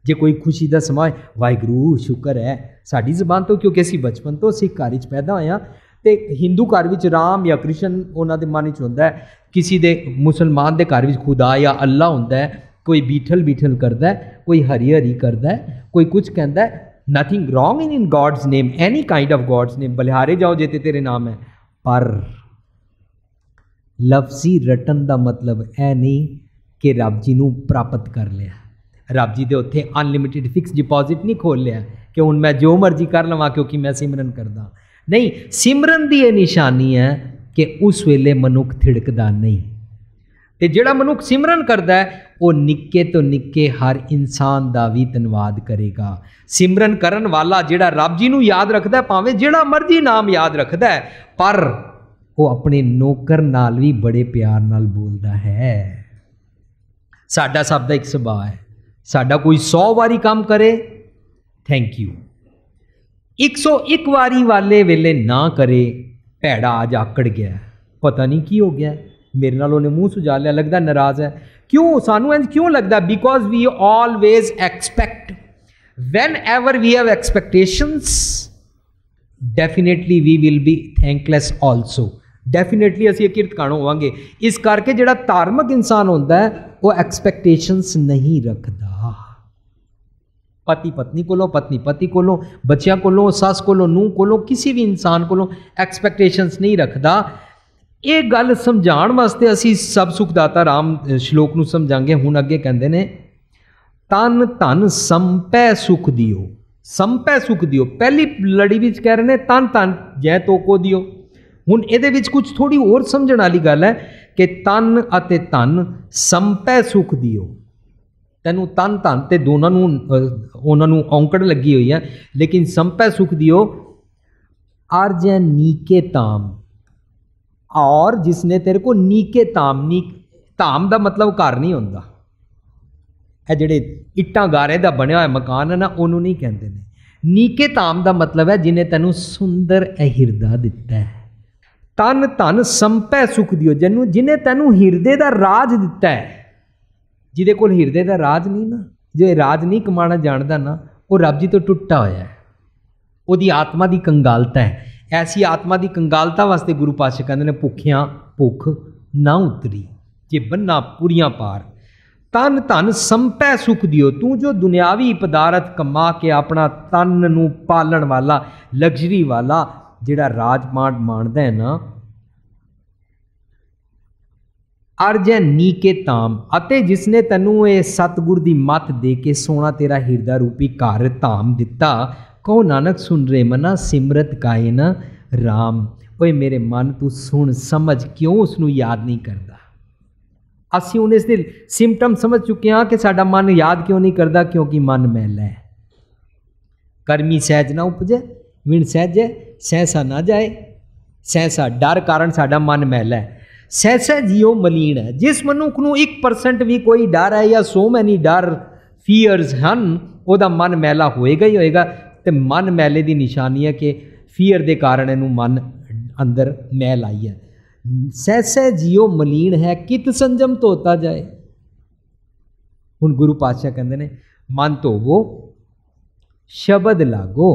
जे कोई खुशी का समा वाहिगुरू शुक्र है। साड़ी जबान तो क्योंकि असी बचपन तो सिख घर च पैदा होया, तो हिंदू घर में राम या कृष्ण उन्होंने मन च होंदा है, किसी दे मुसलमान के घर में खुदा या अल्लाह होंदा है, कोई बीठल बीठल करता है, कोई हरी हरी करता है, कोई कुछ कहता है। Nothing wrong in God's name, any kind of God's name, बलिहारे जाओ जेते तेरे नाम है। पर लफ्जी रटन का मतलब है नहीं कि रब जी नूं प्राप्त कर लिया, रब जी दे उत्थे अनलिमिटेड फिक्स डिपॉजिट नहीं खोल लिया कि हुण मैं जो मर्जी कर लवां क्योंकि मैं सिमरन करदा। नहीं, सिमरन की यह निशानी है कि उस वेले मनुख थिड़कदा नहीं, तो जिहड़ा मनुख सिमरन करता है वो निक्के तो निक्के हर इंसान का भी धन्नवाद करेगा। सिमरन करन वाला जिहड़ा रब जी नूं याद रखता है, भावें जिहड़ा मर्जी नाम याद रखता है, पर वो अपने नौकर नाल भी बड़े प्यार नाल बोलता है। साडा सब दा एक सुभाव है, साडा कोई 100 वारी काम करे थैंक यू, 101 वारी वाले वेले ना करे भैड़ा आज आकड़ गया, पता नहीं की हो गया, मेरे नाल उन्हें मुँह सुझा लिया, लगता नाराज है। क्यों सानू इंज क्यों लगता? Because we always expect, whenever we have expectations definitely we will be thankless also, definitely असी किरत काणो होवांगे। इस करके जिहड़ा धार्मिक इंसान होंदा है वो एक्सपेक्टेशंस नहीं रखता, पति पत्नी कोलों, पत्नी पति कोलों, बच्चों कोलों, सस कोलों, नूह कोलों, किसी भी इंसान कोलों एक्सपेक्टेशंस नहीं रखता। ये गल समझाण वास्ते असी सब सुखदाता राम श्लोक नूं समझांगे। हुण अगे कहंदे ने तन धन संपै सुख दियो। संपै सुख दियो पहली लड़ी विच कह रहे हैं तन धन जै तोको दियो। हुण इहदे विच कुछ थोड़ी होर समझण वाली गल है कि तन अते धन संपै सुख दियो। तैनूं तन धन ते दोनों उन्हां नूं औंकड़ लगी हुई है, लेकिन संपै सुख दियो। आर जै नीके ताम, और जिसने तेरे को नीके ताम, धाम का मतलब घर नहीं होंदा, ਇਹ ਜਿਹੜੇ ਇੱਟਾਂ ਗਾਰੇ ਦਾ ਬਣਿਆ ਹੋਇਆ ਮਕਾਨ ਹੈ ਨਾ ਉਹਨੂੰ ਨਹੀਂ ਕਹਿੰਦੇ ਨੇ। ਨੀਕੇ ਧਾਮ ਦਾ ਮਤਲਬ ਹੈ ਜਿਹਨੇ ਤੈਨੂੰ ਸੁੰਦਰ ਹਿਰਦਾ ਦਿੱਤਾ ਹੈ। ਤਨ ਧਨ ਸੰਪੈ ਸੁਖ ਦਿਓ, ਜਿਹਨੇ ਤੈਨੂੰ ਹਿਰਦੇ ਦਾ ਰਾਜ ਦਿੱਤਾ ਹੈ। ਜਿਹਦੇ ਕੋਲ ਹਿਰਦੇ ਦਾ ਰਾਜ ਨਹੀਂ ਨਾ, ਜੋ ਇਹ ਰਾਜ ਨਹੀਂ ਕਮਾਣਾ ਜਾਣਦਾ ਨਾ, ਉਹ ਰੱਬ ਜੀ ਤੋਂ ਟੁੱਟਾ ਹੋਇਆ ਹੈ। ਉਹਦੀ ਆਤਮਾ ਦੀ ਕੰਗਾਲਤਾ ਹੈ। ਐਸੀ ਆਤਮਾ ਦੀ ਕੰਗਾਲਤਾ ਵਾਸਤੇ ਗੁਰੂ ਪਾਤਸ਼ਾਹ ਕਹਿੰਦੇ ਨੇ ਭੁੱਖਿਆਂ ਭੁੱਖ ਨਾ ਉਤਰੀ, ਜੇ ਬੰਨਾ ਪੂਰੀਆਂ ਪਾਰ। तन धन संपै सुख दियो, तू जो दुनियावी पदार्थ कमा के अपना तन नूं पालन वाला लग्जरी वाला जिहड़ा राजमांड माणदा है ना, अरजै नीके ताम, अते जिसने तैनूं ये सतगुर दी मत दे के सोना तेरा हिरदा रूपी घर धाम दिता, कहो नानक सुन रे मना सिमरत काए न राम। ओए मेरे मन तू सुन समझ क्यों उसनूं याद नहीं करता। ਅਸੀਂ ਹੁਣ ਇਸ ਦੇ ਸਿੰਪਟਮ ਸਮਝ ਚੁੱਕੇ ਹਾਂ ਕਿ ਸਾਡਾ ਮਨ ਯਾਦ ਕਿਉਂ ਨਹੀਂ ਕਰਦਾ, ਕਿਉਂਕਿ ਮਨ ਮੈਲਾ ਹੈ। ਕਰਮੀ ਸਹਿਜ ਨਾ ਉਪਜੈ ਵਿਣ ਸਹਿਜੈ ਸਹਿਸਾ ਨਾ ਜਾਏ। ਸਹਿਸਾ ਡਰ ਕਾਰਨ ਸਾਡਾ ਮਨ ਮੈਲਾ ਹੈ। ਸਹਿਸਾ ਜੀਓ ਮਲੀਨ ਹੈ। ਜਿਸ ਮਨੁੱਖ ਨੂੰ 1% ਵੀ ਕੋਈ ਡਰ ਹੈ ਜਾਂ ਸੋ ਮੈਨੀ ਡਰ ਫੀਅਰਸ ਹਨ, ਉਹਦਾ ਮਨ ਮੈਲਾ ਹੋਏਗਾ ਹੀ ਹੋਏਗਾ। ਤੇ ਮਨ ਮੈਲੇ ਦੀ ਨਿਸ਼ਾਨੀ ਹੈ ਕਿ ਫੀਅਰ ਦੇ ਕਾਰਨ ਇਹਨੂੰ ਮਨ ਅੰਦਰ ਮੈਲ ਆਈ ਹੈ। सहसै जियो मलीन है कित संजम धोता जाए। हुण गुरु पातशाह कहते हैं मन धोवो शबद लागो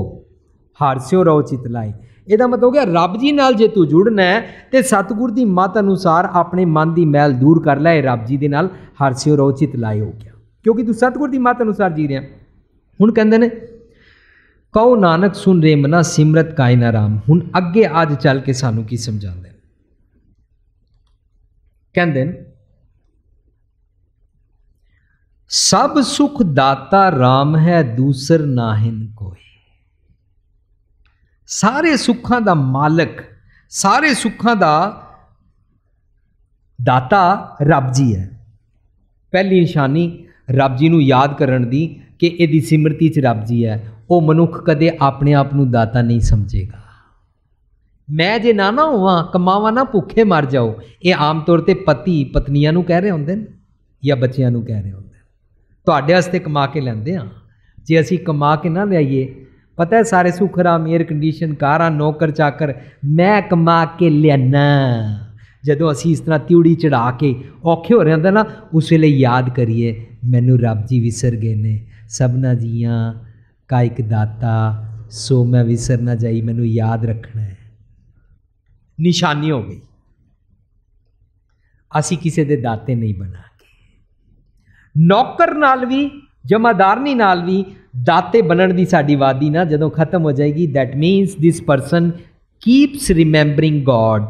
हारस्यो रहो चित लाए। ਇਹਦਾ मतलब हो गया रब जी नाल जे तू जुड़ना है तो सतगुर की मत अनुसार अपने मन की मैल दूर कर लै। रब जी के नाल हारस्यो रहो चित लाए हो गया, क्योंकि तू सतगुर की मत अनुसार जी रहा। हुण कहते हैं कहो नानक सुन रे मना सिमरत काए ना राम। हुण अगे अज चल के सानू की समझाते कहते सब सुख दाता राम है दूसर नाहिन कोई। सारे सुखों का मालक, सारे सुखों का दाता रब जी है। पहली निशानी रब जी नूं याद करन दी कि इहदी सिमरती च रब जी है। वो मनुख कदे अपने आप नूं दाता नहीं समझेगा। मैं जे ना होवां कमावां ना भुखे मर जाओ, ये आम तौर पर पति पत्नियां नूं कह रहे होंदे ने या बच्चियां नूं कह रहे होंदे। तुहाडे वास्ते कमा के लैंदे आ, जे असीं कमा के ना लियाईए, पता है सारे सुख आराम एयर कंडीशन कारां नौकर चाकर मैं कमा के लियाना। जदों असीं इस तरह तिउड़ी चढ़ा के औखे हो रहे होंदे ना, उस वेले याद करिए मैनूं रब जी विसर गए ने। सबना जियां का एक दाता सो मैं विसर ना जाई, मैनूं याद रखना है। निशानी हो गई। असी किसी दे दाते नहीं बना के। नौकर नाल भी जमादारनी नाल भी दाते बनने की साड़ी वादी ना जदों खत्म हो जाएगी, that means this person keeps remembering God,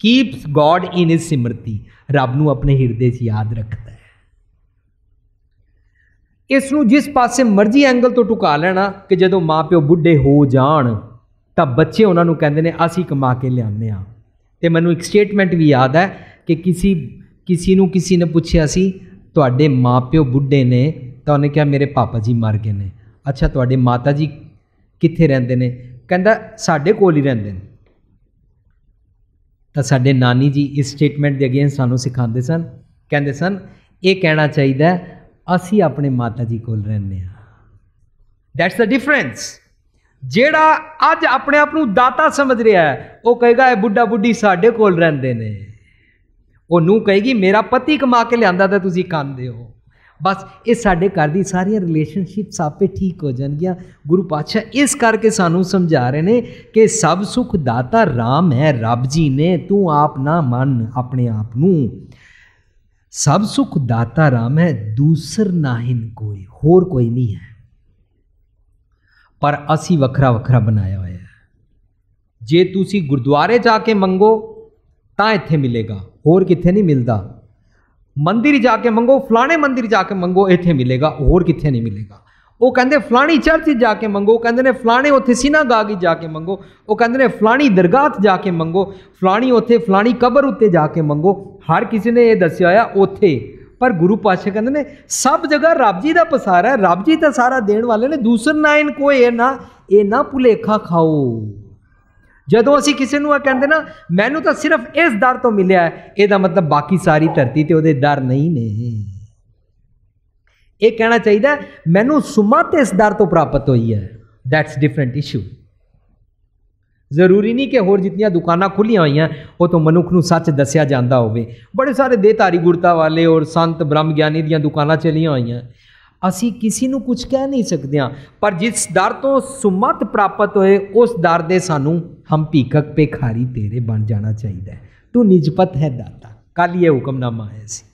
keeps God in his सिमरती। रब नूं अपने हिरदे च याद रखता है। इसनूं जिस पासे मर्जी एंगल तो टुका लेना कि जदों माँ प्यो बुढ़े हो जाण तो बच्चे उन्होंने कहते हैं असी कमा के लियाने आ। तो मैनूं एक स्टेटमेंट भी याद है कि किसी ने पूछा सी तुहाडे माँ प्यो बुढ़े ने, तो उन्हें कहा मेरे पापा जी मर गए ने। अच्छा तुहाडे माता जी कित्थे रहिंदे ने? कहंदा साडे कोल ही रहिंदे ने। तो साडे नानी जी इस स्टेटमेंट के अगेंस्ट सानूं सिखांदे सन, कहंदे सन ये कहना चाहिए असी अपने माता जी कोल रहने आ। That's the difference. जेड़ा अज अपने आप नूं दाता समझ रहा है वह कहेगा ये बुढ़ा बुढ़ी साडे कोल रहिंदे ने। वो नूं कहेगी मेरा पति कमा के लियांदा ते तुसीं खांदे हो। बस ये साडे घर दी सारियां रिलेशनशिप्स आपे ठीक हो जाएंगियां। गुरु पातशाह इस करके सानूं समझा रहे ने कि सब सुख दाता राम है, रब जी ने। तू आप ना मन अपने आप नूं। सब सुख दाता राम है दूसर नाहिन कोई, होर कोई नहीं है। पर असी वखरा वखरा बनाया हुआ है। जे तुसी गुरुद्वारे जाके मंगो तां इत्थे मिलेगा, होर कित्थे नहीं मिलता। ਮੰਦਿਰ ਜਾ ਕੇ ਮੰਗੋ, ਫਲਾਣੇ ਮੰਦਿਰ ਜਾ ਕੇ ਮੰਗੋ, ਇੱਥੇ ਮਿਲੇਗਾ, ਹੋਰ ਕਿੱਥੇ ਨਹੀਂ ਮਿਲੇਗਾ। ਉਹ ਕਹਿੰਦੇ ਫਲਾਣੀ ਚਰਚ ਜਾ ਕੇ ਮੰਗੋ, ਕਹਿੰਦੇ ਨੇ ਫਲਾਣੇ ਉੱਥੇ ਸਿਨਾਗਾਗ ਜਾ ਕੇ ਮੰਗੋ, ਉਹ ਕਹਿੰਦੇ ਨੇ ਫਲਾਣੀ ਦਰਗਾਹ ਜਾ ਕੇ ਮੰਗੋ, ਫਲਾਣੀ ਉੱਥੇ ਫਲਾਣੀ ਕਬਰ ਉੱਤੇ ਜਾ ਕੇ ਮੰਗੋ। ਹਰ ਕਿਸੇ ਨੇ ਇਹ ਦੱਸਿਆ ਹੋਇਆ ਉੱਥੇ, ਪਰ ਗੁਰੂ ਪਾਤਸ਼ਾਹ ਕਹਿੰਦੇ ਨੇ ਸਭ ਜਗ੍ਹਾ ਰੱਬ ਜੀ ਦਾ ਪਸਾਰਾ ਹੈ, ਰੱਬ ਜੀ ਤਾਂ ਸਾਰਾ ਦੇਣ ਵਾਲੇ ਨੇ, ਦੂਸਰ ਨਾਇਨ ਕੋਈ ਇਹ ਨਾ ਭੁਲੇਖਾ ਖਾਓ। ਜਦੋਂ ਅਸੀਂ ਕਿਸੇ ਨੂੰ ਇਹ ਕਹਿੰਦੇ ਨਾ ਮੈਨੂੰ ਤਾਂ ਸਿਰਫ ਇਸ ਦਰ ਤੋਂ ਮਿਲਿਆ ਹੈ, ਇਹਦਾ ਮਤਲਬ ਬਾਕੀ ਸਾਰੀ ਧਰਤੀ ਤੇ ਉਹਦੇ ਦਰ ਨਹੀਂ ਨੇ। ਇਹ ਕਹਿਣਾ ਚਾਹੀਦਾ ਮੈਨੂੰ ਸੁਮਤ ਇਸ ਦਰ ਤੋਂ ਪ੍ਰਾਪਤ ਹੋਈ ਹੈ, ਦੈਟਸ ਡਿਫਰੈਂਟ ਇਸ਼ੂ। ਜ਼ਰੂਰੀ ਨਹੀਂ ਕਿ ਹੋਰ ਜਿਤਨੀਆਂ ਦੁਕਾਨਾਂ ਖੁੱਲੀਆਂ ਹੋਈਆਂ ਉਹ ਤੋਂ ਮਨੁੱਖ ਨੂੰ ਸੱਚ ਦੱਸਿਆ ਜਾਂਦਾ ਹੋਵੇ। ਬੜੇ ਸਾਰੇ ਦੇਹਧਾਰੀ ਗੁਰਤਾ ਵਾਲੇ ਔਰ ਸੰਤ ਬ੍ਰਹਮ ਗਿਆਨੀ ਦੀਆਂ ਦੁਕਾਨਾਂ ਚੱਲੀਆਂ ਹੋਈਆਂ, ਅਸੀਂ ਕਿਸੇ ਨੂੰ ਕੁਝ ਕਹਿ ਨਹੀਂ ਸਕਦੇ ਹਾਂ, ਪਰ ਜਿਸ ਦਰ ਤੋਂ ਸੁਮਤ ਪ੍ਰਾਪਤ ਹੋਏ ਉਸ ਦਰ ਦੇ ਸਾਨੂੰ ਹਮ ਭੀਖਕ ਭਿਖਾਰੀ ਤੇਰੇ ਬਣ ਜਾਣਾ ਚਾਹੀਦਾ ਹੈ। ਤੂੰ ਨਿਜਪਤ ਹੈ ਦਾਤਾ। ਕੱਲ੍ਹ ਇਹ ਹੁਕਮਨਾਮਾ ਆਇਆ ਸੀ।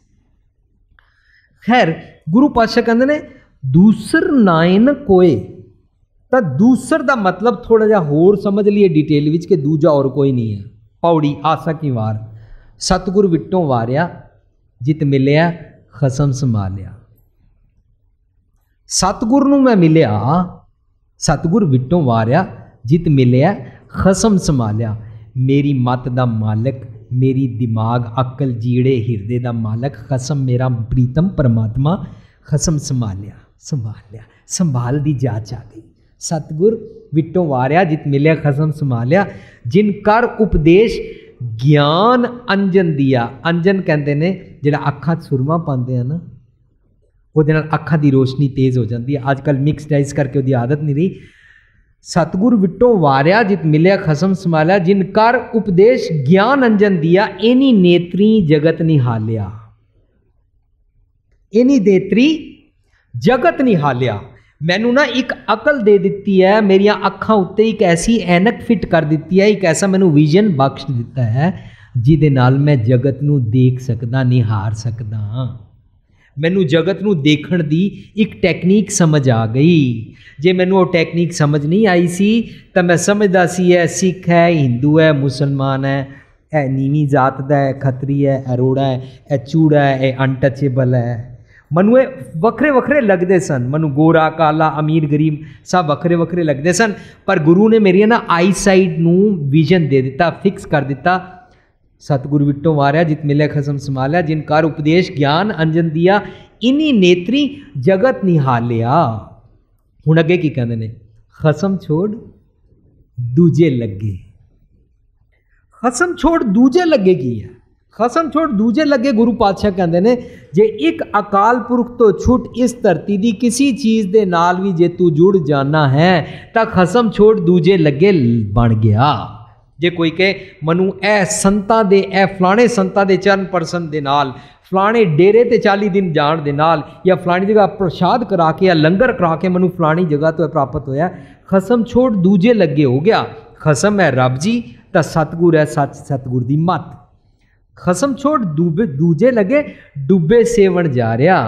ਖੈਰ ਗੁਰੂ ਪਾਤਸ਼ਾਹ ਕਹਿੰਦੇ ਨੇ ਦੂਸਰ ਨਾਇਨ ਕੋਏ, ਤਾਂ ਦੂਸਰ ਦਾ ਮਤਲਬ ਥੋੜਾ ਜਿਹਾ ਹੋਰ ਸਮਝ ਲਈਏ ਡਿਟੇਲ ਵਿੱਚ ਕਿ ਦੂਜਾ ਔਰ ਕੋਈ ਨਹੀਂ ਹੈ। ਪੌੜੀ ਆਸਾ ਕੀ ਵਾਰ, ਸਤਿਗੁਰ ਵਿਟੋਂ ਵਾਰਿਆ ਜਿਤ ਮਿਲਿਆ ਖਸਮ ਸੰਭਾਲਿਆ। ਸਤਿਗੁਰ ਨੂੰ ਮੈਂ ਮਿਲਿਆ, ਸਤਿਗੁਰ ਵਿਟੋਂ ਵਾਰਿਆ ਜਿਤ ਮਿਲਿਆ ਖਸਮ ਸੰਭਾਲਿਆ। ਮੇਰੀ ਮਤ ਦਾ ਮਾਲਕ, ਮੇਰੀ ਦਿਮਾਗ ਅਕਲ ਜੀੜੇ ਹਿਰਦੇ ਦਾ ਮਾਲਕ ਖਸਮ ਮੇਰਾ ਪ੍ਰੀਤਮ ਪਰਮਾਤਮਾ ਖਸਮ ਸੰਭਾਲਿਆ। ਸੰਭਾਲ ਦੀ ਜਾਚ ਆ ਗਈ। ਸਤਿਗੁਰ ਵਿਟੋਂ ਵਾਰਿਆ ਜਿਤ ਮਿਲਿਆ ਖਸਮ ਸੰਭਾਲਿਆ। ਜਿਨ ਕਰ ਉਪਦੇਸ਼ ਗਿਆਨ ਅੰਜਨ ਦਿਆ। ਅੰਜਨ ਕਹਿੰਦੇ ਨੇ ਜਿਹੜਾ ਅੱਖਾਂ 'ਚ ਸੁਰਮਾ ਪਾਉਂਦੇ ਆ ਨਾ, ਉਹਦੇ ਨਾਲ ਅੱਖਾਂ ਦੀ ਰੋਸ਼ਨੀ ਤੇਜ਼ ਹੋ ਜਾਂਦੀ ਹੈ। ਅੱਜ ਕੱਲ੍ਹ ਮਿਕਸ ਡਾਈਸ ਕਰਕੇ ਉਹਦੀ ਆਦਤ ਨਹੀਂ ਰਹੀ। ਸਤਿਗੁਰ ਵਿਟੋਂ ਵਾਰਿਆ ਜਿਤ ਮਿਲਿਆ ਖਸਮ ਸੰਭਾਲਿਆ। ਜਿਨ ਕਰ ਉਪਦੇਸ਼ ਗਿਆਨ ਅੰਜਨ ਦਿਆ। ਇਨੀ ਨੇਤਰੀ ਜਗਤ ਨਿਹਾਲਿਆ। ਇਨੀ ਨੇਤਰੀ ਜਗਤ ਨਿਹਾਲਿਆ। ਮੈਨੂੰ ਨਾ ਇੱਕ ਅਕਲ ਦੇ ਦਿੱਤੀ ਹੈ, ਮੇਰੀਆਂ ਅੱਖਾਂ ਉੱਤੇ ਇੱਕ ਐਸੀ ਐਨਕ ਫਿੱਟ ਕਰ ਦਿੱਤੀ ਹੈ, ਇੱਕ ਐਸਾ ਮੈਨੂੰ ਵਿਜ਼ਨ ਬਖਸ਼ ਦਿੱਤਾ ਹੈ ਜਿਹਦੇ ਨਾਲ ਮੈਂ ਜਗਤ ਨੂੰ ਦੇਖ ਸਕਦਾ, ਨਿਹਾਰ ਸਕਦਾ। ਮੈਨੂੰ ਜਗਤ ਨੂੰ ਦੇਖਣ ਦੀ ਇੱਕ ਟੈਕਨੀਕ ਸਮਝ ਆ ਗਈ। ਜੇ ਮੈਨੂੰ ਉਹ ਟੈਕਨੀਕ ਸਮਝ ਨਹੀਂ ਆਈ ਸੀ ਤਾਂ ਮੈਂ ਸਮਝਦਾ ਸੀ ਇਹ ਸਿੱਖ ਹੈ, ਹਿੰਦੂ ਹੈ, ਮੁਸਲਮਾਨ ਹੈ, ਇਹ ਨੀਵੀਂ ਜਾਤ ਦਾ ਹੈ, ਖੱਤਰੀ ਹੈ, ਅਰੋੜਾ ਹੈ, ਇਹ ਚੂੜਾ ਹੈ, ਇਹ ਅਨਟੱਚੇਬਲ ਹੈ। ਮੈਨੂੰ ਇਹ ਵੱਖਰੇ ਵੱਖਰੇ ਲੱਗਦੇ ਸਨ। ਮੈਨੂੰ ਗੋਰਾ ਕਾਲਾ ਅਮੀਰ ਗਰੀਬ ਸਭ ਵੱਖਰੇ ਵੱਖਰੇ ਲੱਗਦੇ ਸਨ, ਪਰ ਗੁਰੂ ਨੇ ਮੇਰੀਆਂ ਨਾ ਆਈ ਸਾਈਡ ਨੂੰ ਵਿਜ਼ਨ ਦੇ ਦਿੱਤਾ, ਫਿਕਸ ਕਰ ਦਿੱਤਾ। ਸਤਿਗੁਰ ਵਿਟੋਂ ਵਾਰਿਆ ਜਿਤ ਮਿਲਿਆ ਖਸਮ ਸੰਭਾਲਿਆ। ਜਿਨ ਕਰ ਉਪਦੇਸ਼ ਗਿਆਨ ਅੰਜਨ ਦਿਆ। ਇਨੀ ਨੇਤਰੀ ਜਗਤ ਨਿਹਾਲਿਆ। ਹੁਣ ਅੱਗੇ ਕੀ ਕਹਿੰਦੇ ਨੇ? ਖਸਮ ਛੋੜ ਦੂਜੇ ਲੱਗੇ। ਖਸਮ ਛੋੜ ਦੂਜੇ ਲੱਗੇ ਕੀ ਹੈ? ਖਸਮ ਛੋੜ ਦੂਜੇ ਲੱਗੇ ਗੁਰੂ ਪਾਤਸ਼ਾਹ ਕਹਿੰਦੇ ਨੇ ਜੇ ਇੱਕ ਅਕਾਲ ਪੁਰਖ ਤੋਂ ਛੁੱਟ ਇਸ ਧਰਤੀ ਦੀ ਕਿਸੇ ਚੀਜ਼ ਦੇ ਨਾਲ ਵੀ ਜੇ ਤੂੰ ਜੁੜ ਜਾਣਾ ਹੈ ਤਾਂ ਖਸਮ ਛੋੜ ਦੂਜੇ ਲੱਗੇ ਬਣ ਗਿਆ। ਜੇ ਕੋਈ ਕਹੇ ਮੈਨੂੰ ਇਹ ਸੰਤਾਂ ਦੇ, ਇਹ ਫਲਾਣੇ ਸੰਤਾਂ ਦੇ ਚਰਨ ਪਰਸਨ ਦੇ ਨਾਲ, ਫਲਾਣੇ ਡੇਰੇ ਤੇ 40 ਦਿਨ ਜਾਣ ਦੇ ਨਾਲ, ਜਾਂ ਫਲਾਣੀ ਜਗ੍ਹਾ ਪ੍ਰਸ਼ਾਦ ਕਰਾ ਕੇ ਜਾਂ ਲੰਗਰ ਕਰਾ ਕੇ ਮੈਨੂੰ ਫਲਾਣੀ ਜਗ੍ਹਾ ਤੋਂ ਪ੍ਰਾਪਤ ਹੋਇਆ, ਖਸਮ ਛੋੜ ਦੂਜੇ ਲੱਗੇ ਹੋ ਗਿਆ। ਖਸਮ ਹੈ ਰੱਬ ਜੀ ਤਾਂ ਸਤਿਗੁਰ ਹੈ ਸੱਚ, ਸਤਿਗੁਰ ਦੀ ਮੱਤ। ਖਸਮ ਛੋੜ ਦੂਜੇ ਲੱਗੇ ਡੁੱਬੇ ਸੇਵਣ ਜਾ ਰਿਹਾ।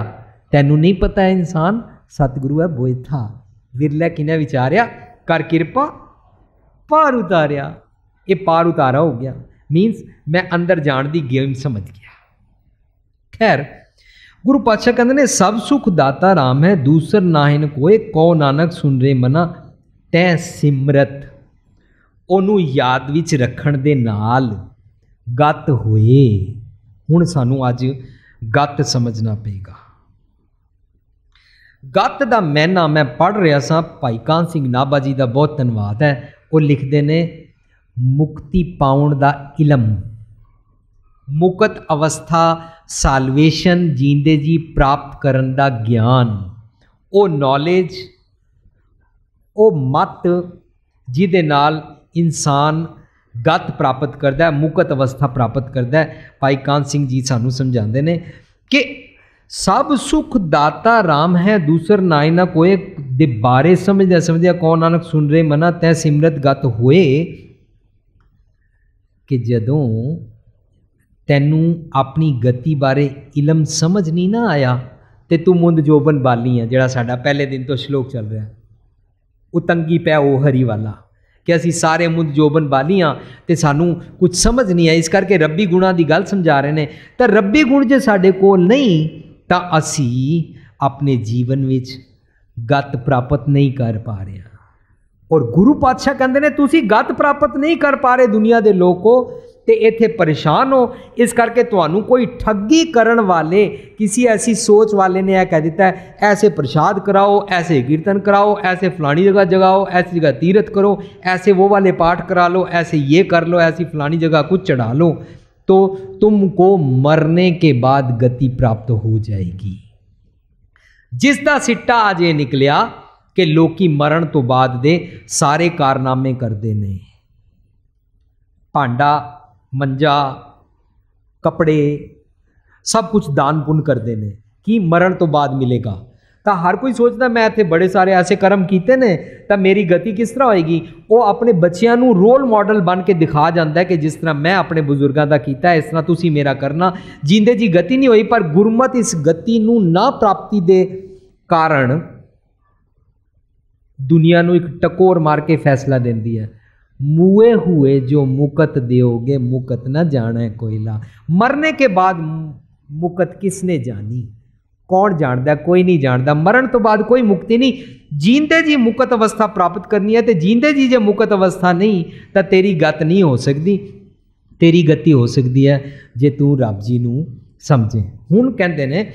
ਤੈਨੂੰ ਨਹੀਂ ਪਤਾ ਇਨਸਾਨ ਸਤਿਗੁਰੂ ਹੈ ਬੋਇਥਾ। ਵਿਰਲਾ ਕਿਨੇ ਵਿਚਾਰਿਆ ਕਰ ਕਿਰਪਾ ਪਾਰ ਉਤਾਰਿਆ। ਇਹ ਪਾਰ ਉਤਾਰਾ ਹੋ ਗਿਆ, ਮੀਨਸ ਮੈਂ ਅੰਦਰ ਜਾਣ ਦੀ ਗੇਮ ਸਮਝ ਗਿਆ। ਖੈਰ ਗੁਰੂ ਪਾਤਸ਼ਾਹ ਕਹਿੰਦੇ ਨੇ ਸਭ ਸੁਖ ਦਾਤਾ ਰਾਮ ਹੈ, ਦੂਸਰ ਨਾਹਿਨ ਕੋਏ, ਕਉ ਨਾਨਕ ਸੁਨ ਰੇ ਮਨਾ ਤੈ ਸਿਮਰਤ। ਉਹਨੂੰ ਯਾਦ ਵਿੱਚ ਰੱਖਣ ਦੇ ਨਾਲ ਗਤ ਹੋਏ। ਹੁਣ ਸਾਨੂੰ ਅੱਜ ਗਤ ਸਮਝਣਾ ਪਏਗਾ। ਗਤ ਦਾ ਮੈਨਾ ਮੈਂ ਪੜ੍ਹ ਰਿਹਾ ਸਾਂ, ਭਾਈ ਕਾਹਨ ਸਿੰਘ ਨਾਭਾ ਜੀ ਦਾ ਬਹੁਤ ਧੰਨਵਾਦ ਹੈ। ਉਹ ਲਿਖਦੇ ਨੇ ਮੁਕਤੀ ਪਾਉਣ ਦਾ ਇਲਮ, ਮੁਕਤ ਅਵਸਥਾ, ਸਾਲਵੇਸ਼ਨ, ਜੀਂਦੇ ਜੀ ਪ੍ਰਾਪਤ ਕਰਨ ਦਾ ਗਿਆਨ, ਉਹ ਨੌਲੇਜ, ਉਹ ਮਤ ਜਿਹਦੇ ਨਾਲ ਇਨਸਾਨ ਗਤ ਪ੍ਰਾਪਤ ਕਰਦਾ ਹੈ, ਮੁਕਤ ਅਵਸਥਾ ਪ੍ਰਾਪਤ ਕਰਦਾ ਹੈ। ਭਾਈ ਕਾਹਨ ਸਿੰਘ ਜੀ ਸਾਨੂੰ ਸਮਝਾਉਂਦੇ ਨੇ ਕਿ ਸਭ ਸੁਖ ਦਾਤਾ ਰਾਮ ਹੈ, ਦੂਸਰ ਨਾਇ ਨਾ ਕੋਏ ਦੇ ਬਾਰੇ ਸਮਝਦਿਆਂ ਸਮਝਦਿਆਂ ਕਉ ਨਾਨਕ ਸੁਨ ਰੇ ਮਨਾ ਤੈ ਸਿਮਰਤ ਗਤ ਹੋਏ। ਕਿ ਜਦੋਂ ਤੈਨੂੰ ਆਪਣੀ ਗਤੀ ਬਾਰੇ ਇਲਮ ਸਮਝ ਨਹੀਂ ਨਾ ਆਇਆ ਤੇ ਤੂੰ ਮੁੰਦ ਜੋਬਨ ਬਾਲੀ ਹੈ, ਜਿਹੜਾ ਸਾਡਾ ਪਹਿਲੇ ਦਿਨ ਤੋਂ ਸ਼ਲੋਕ ਚੱਲ ਰਿਹਾ, ਉਤੰਗੀ ਪੈ ਉਹ ਹਰੀ ਵਾਲਾ, कि असी सारे मुंद जोबन बाली हाँ तो सानू कुछ समझ नहीं है, इस करके रब्बी गुणों की गल समझा रहे हैं। तो रब्बी गुण जो साडे कोल नहीं तो असी अपने जीवन विच गत प्राप्त नहीं कर पा रहे। और गुरु पातशाह कहते हैं तुसी गत प्राप्त नहीं कर पा रहे दुनिया के लोगों ते इत्थे परेशान हो, इस करके तुहानू कोई ठगी करन वाले किसी ऐसी सोच वाले ने यह कह दिता है ऐसे प्रसाद कराओ, ऐसे कीर्तन कराओ, ऐसे फलानी जगह जगाओ, ऐसी जगह तीर्थ करो, ऐसे वो वाले पाठ करा लो, ऐसे ये कर लो, ऐसी फलानी जगह कुछ चढ़ा लो तो तुमको मरने के बाद गति प्राप्त हो जाएगी। जिसका सिट्टा आज ये निकलिया कि लोकी मरण तो बाद दे सारे कारनामे करते ने, भांडा मंजा कपड़े सब कुछ दान पुण्य करते हैं कि मरण तो बाद मिलेगा। तो हर कोई सोचता मैं इतने बड़े सारे ऐसे कर्म किए ने तो मेरी गति किस तरह होएगी। वो अपने बच्चों को रोल मॉडल बन के दिखा जाता है कि जिस तरह मैं अपने बुजुर्गों का किया इस तरह तुसी मेरा करना। जींदे जी गति नहीं हुई, पर गुरमत इस गति नू ना प्राप्ति दे कारण दुनिया नू एक टकोर मार के फैसला देती है, मुए हुए जो मुकत दोगे मुकत न जाना है कोयला। मरने के बाद मुकत किसने जानी, कौन जानता, कोई नहीं जानता। मरण तो बाद कोई मुक्ति नहीं, जींदे जी मुकत अवस्था प्राप्त करनी है। तो जींदे जी जो मुकत अवस्था नहीं तो तेरी गत नहीं हो सकती। तेरी गति हो सकती है जे तू रब जी नू समझे। हुण कहते ने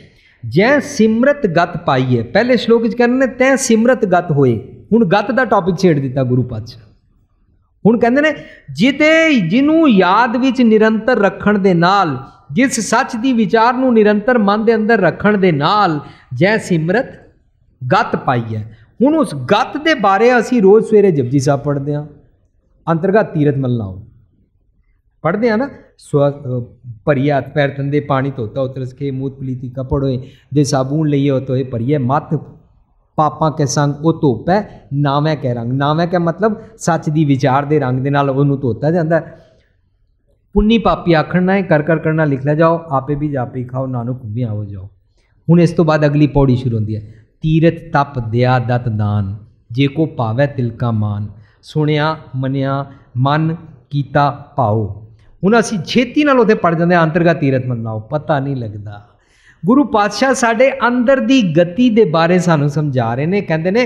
जै सिमरत गत पाई है, पहले श्लोक कहने तै सिमरत गत होए। हुण गत का टॉपिक छेड़ दिता गुरु पातशाह। हुण कहते ने जिन्हों याद विच निरंतर रखण दे नाल, जिस सच की विचार नूं निरंतर मन के अंदर रखण दे नाल जै सिमरत गत पाई है। हुण उस गत के बारे असी रोज़ सवेरे जपजी साहब पढ़ते हैं, अंतर्गत तीरथ मल लाओ पढ़ते हैं ना, भरिए हथ पैर तंदे पानी धोता उतरस के मूत पलीती कपड़ होए दे साबून लईए तो भरिए मत पापा के संग वो धोपै नावै के रंग। नावै के मतलब सच की विचार के रंग के नाल उहनूं धोता जाता है। पुन्नी पापी आखना है कर कर करना लिख लै जाओ, आपे भी जापे खाओ नानक घूमी आओ जाओ। हुण इस तो बाद अगली पौड़ी शुरू होती है, तीरथ तप दया दत दान जे को पावै तिलका मान, सुनिया मनिया मन कीता पाओ। हुण असीं छेती नाल उत्थे पढ़ जांदे अंतर्गत तीरथ मन लाओ, पता नहीं लगता। गुरु पातशाह साडे अंदर दी गति दे बारे सानू समझा रहे ने। कहंदे ने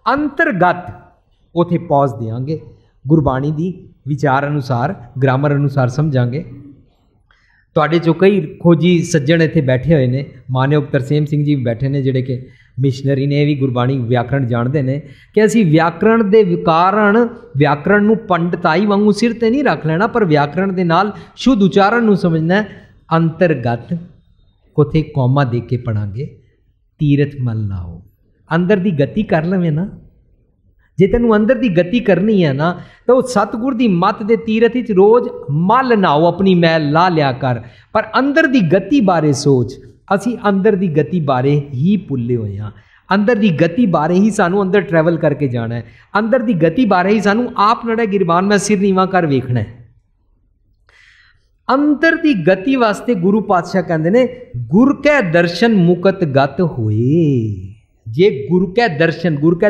अंतर्गत उत्थे पॉज देंगे, गुरबाणी दी विचार अनुसार ग्रामर अनुसार समझांगे। तुहाडे चों कई खोजी सज्जण इत्थे बैठे हुए ने, मानयोग तरसेम सिंह जी बैठे ने जिहड़े कि मिशनरी ने, भी गुरबाणी व्याकरण जानते हैं कि असी व्याकरण के कारण व्याकरण नूं पंडिताई वांगू सिर ते नहीं रख लेना, पर व्याकरण के नाल शुद्ध उच्चारण नूं समझना। अंतर्गत उथे कौमा दे के पढ़ांगे, तीरथ मल लाओ। अंदर की गति कर लवे ना, जे तेनू अंदर की गति करनी है ना तो सतगुर की मत के तीरथ विच रोज़ मल नाओ, अपनी मैल ला लिया कर। पर अंदर की गति बारे सोच, असी अंदर की गति बारे ही भुल्ले हुए हैं। अंदर की गति बारे ही सानू अंदर ट्रैवल करके जाना है, अंदर की गति बारे ही सानू आप नड़े गिरबान में सिर नीवा कर वेखना है। अंदर की गति वास्ते गुरु पातशाह कहते ने गुर कै दर्शन मुकत गत होए। जे गुरु कै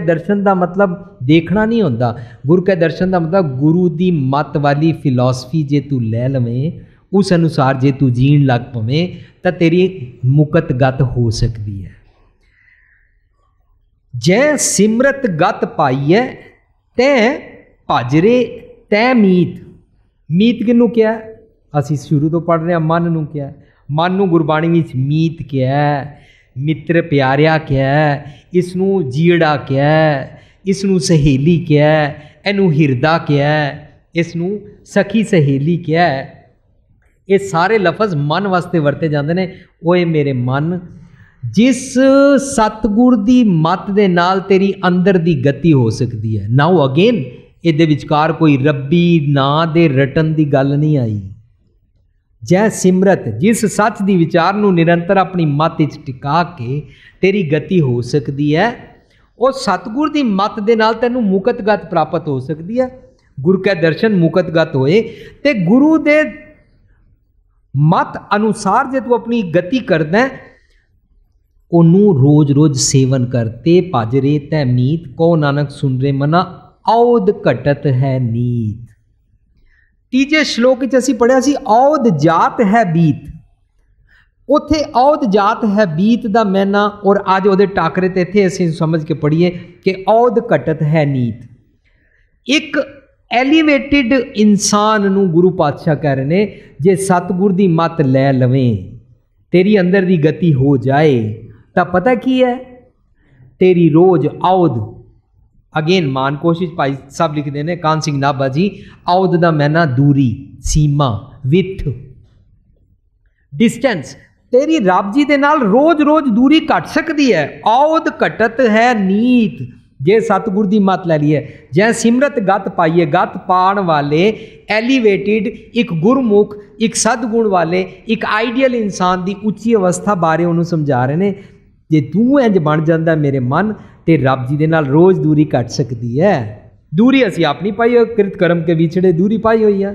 दर्शन का मतलब देखना नहीं होता, गुरु कै दर्शन का मतलब गुरु की मत वाली फिलॉसफी जे तू लै लवें, उस अनुसार जे तू जीण लग पवें तो तेरी मुकत गत हो सकती है। जै सिमरत गत पाई है तै भाजरे तै मीत। मीत किनू क्या है, असी शुरू तो पढ़ रहे हैं मन नू क्या है। मन नू गुरबाणी विच मीत क्या है, मित्र प्यारिया क्या है, इसनू जीड़ा क्या है, इसनू सहेली क्या है, इनू हिरदा क्या है, इसनू सखी सहेली क्या है। ये सारे लफज मन वास्ते वरते जाते हैं। ओए मेरे मन, जिस सतगुर की मत दे नाल तेरी अंदर की गति हो सकती है। नाउ अगेन ये विचकार कोई रब्बी ना दे रटन की गल नहीं आई। जै सिमरत, जिस सच की विचार नूं निरंतर अपनी मत विच टिका के तेरी गति हो सकती है, और सतगुर की मत दे नाल तैनूं मुकतगत प्राप्त हो सकती है। गुरु कै दर्शन मुकतगत होए ते गुरु दे मत अनुसार जे तू अपनी गति करदा है, ओनू रोज रोज सेवन कर। ते पाजरे तै मीत को नानक सुन रे मना औद घटत है नीत। तीजे श्लोक च असीं पढ़िया सी औद जात है बीत, उत्थे औद जात है बीत दा मैना, और अज उहदे टाकरे ते इत्थे असीं समझ के पढ़िए कि औद घटत है नीत। एक एलीवेटिड इंसान नूं गुरु पातशाह कह रहे ने, जे सतगुर दी मत लै लवें, तेरी अंदर दी गति हो जाए, तो पता की है, तेरी रोज औद, अगेन मानकोश भाई साहब लिखते हैं कान सिंह नाभा जी, औद दा मैना दूरी, सीमा, विथ, डिस्टेंस, तेरी रब जी दे नाल रोज रोज दूरी घट सकती है। औद घटत है नीत, जे सतगुर दी मत लै लीए, जै सिमरत गत पाइए, गत पाण वाले एलीवेटिड एक गुरमुख, एक सदगुण वाले, एक आइडियल इंसान की उच्ची अवस्था बारे उन्होंने समझा रहे हैं। जे तू इंज बन जाता मेरे मन, तो रब जी दे नाल रोज़ दूरी घट सकती है। दूरी असी अपनी पाई हो, कृत कर्म के विछड़े दूरी पाई हुई है।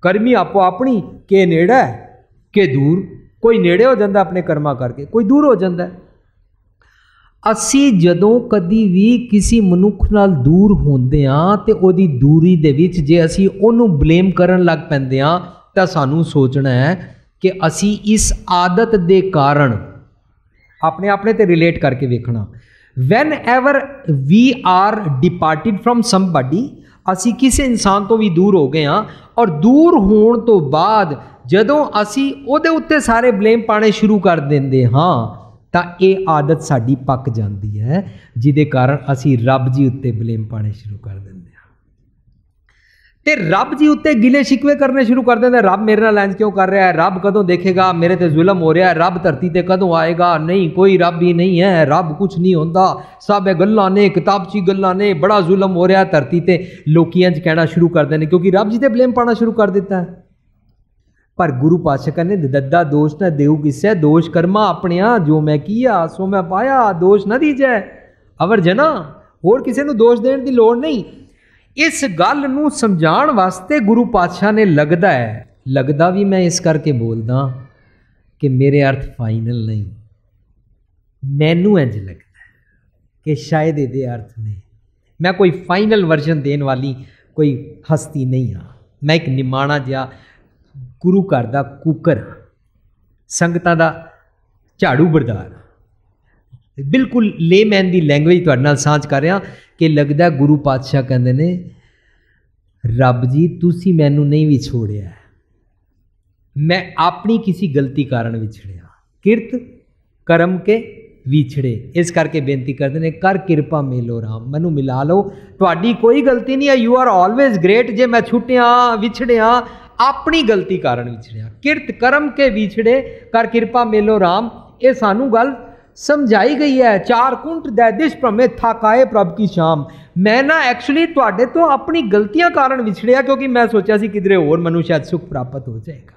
कर्मी आपो अपनी, के नेड़ा के दूर, कोई नेड़े हो जाता अपने कर्मा करके, कोई दूर हो जाता है। असी जदों कदी भी किसी मनुख नाल दूर होंदे हां ते ओदी दूरी दे विच जे असी ओनू ब्लेम करन लग पैंदे हां, तां सानू सोचना है कि असी इस आदत दे कारण अपने अपने ते रिलेट करके वेखना। Whenever we are departed from somebody, असी किसी इंसान तो भी दूर हो गए हाँ, और दूर होने तो बाद जदों असी उहदे उत्ते सारे ब्लेम पाने शुरू कर देंदे हाँ, तो यह आदत साड़ी पक जाती है, जिदे कारण असी रब जी उत्ते ब्लेम पाने शुरू कर देंगे, ते रब जी उत्ते गिले शिकवे करने शुरू कर देंगे। रब मेरे नाल इंज क्यों कर रहा है, रब कदों देखेगा, मेरे ते जुल्म हो रहा है, रब धरती ते कदों आएगा, नहीं कोई रब ही नहीं है, रब कुछ नहीं होता, सब गल्लां ने, किताबची गल्लां ने, बड़ा जुल्म हो रहा है धरती ते, लोकी इंज कहना शुरू कर देने क्योंकि रब जी ते ब्लेम पाना शुरू कर दिता है। पर गुरु पातशाह कहने दद्दा दोष न देऊ किसै, दोष कर्मा अपने, जो मैं किया सो मैं पाया, दोष न दीजै अवर जना, होर किसी को दोष देने की लोड़ नहीं। इस गल नूं समझाउण वास्ते गुरु पातशाह ने लगदा भी मैं इस करके बोलदा कि मेरे अर्थ फाइनल नहीं, मैनू इंज लगता है कि शायद ये अर्थ नहीं, मैं कोई फाइनल वर्जन देने वाली कोई हस्ती नहीं हाँ, मैं एक निमाणा जिहा गुरु घर दा कुकर, संगतां दा झाड़ू बरदार, बिल्कुल लेमैन दी लैंग्वेज तुहाडे नाल सांझ कर रहा कि लगदा गुरु पातशाह कहंदे ने रब जी तुसी मैनू नहीं भी छोड़िया, मैं अपनी किसी गलती कारण विछड़िया, किरत कर्म के विछड़े, इस करके बेनती करते हैं कर किरपा मेलो राम, मैनू मिला लो, तुहाडी कोई गलती नहीं है, यू आर ऑलवेज ग्रेट, जे मैं छुटिया विछड़िया अपनी गलती कारण विछड़िया, किरत कर्म के विछड़े कर किरपा मेलो राम, ये सानू गल समझाई गई है। चार कुंट दैदिश भ्रमे थकाए प्रभ की शाम, मैं ना एक्चुअली तुहाडे तो अपनी गलतियां कारण विछड़िया क्योंकि मैं सोचा सी किधरे होर मैनू शायद सुख प्राप्त हो जाएगा।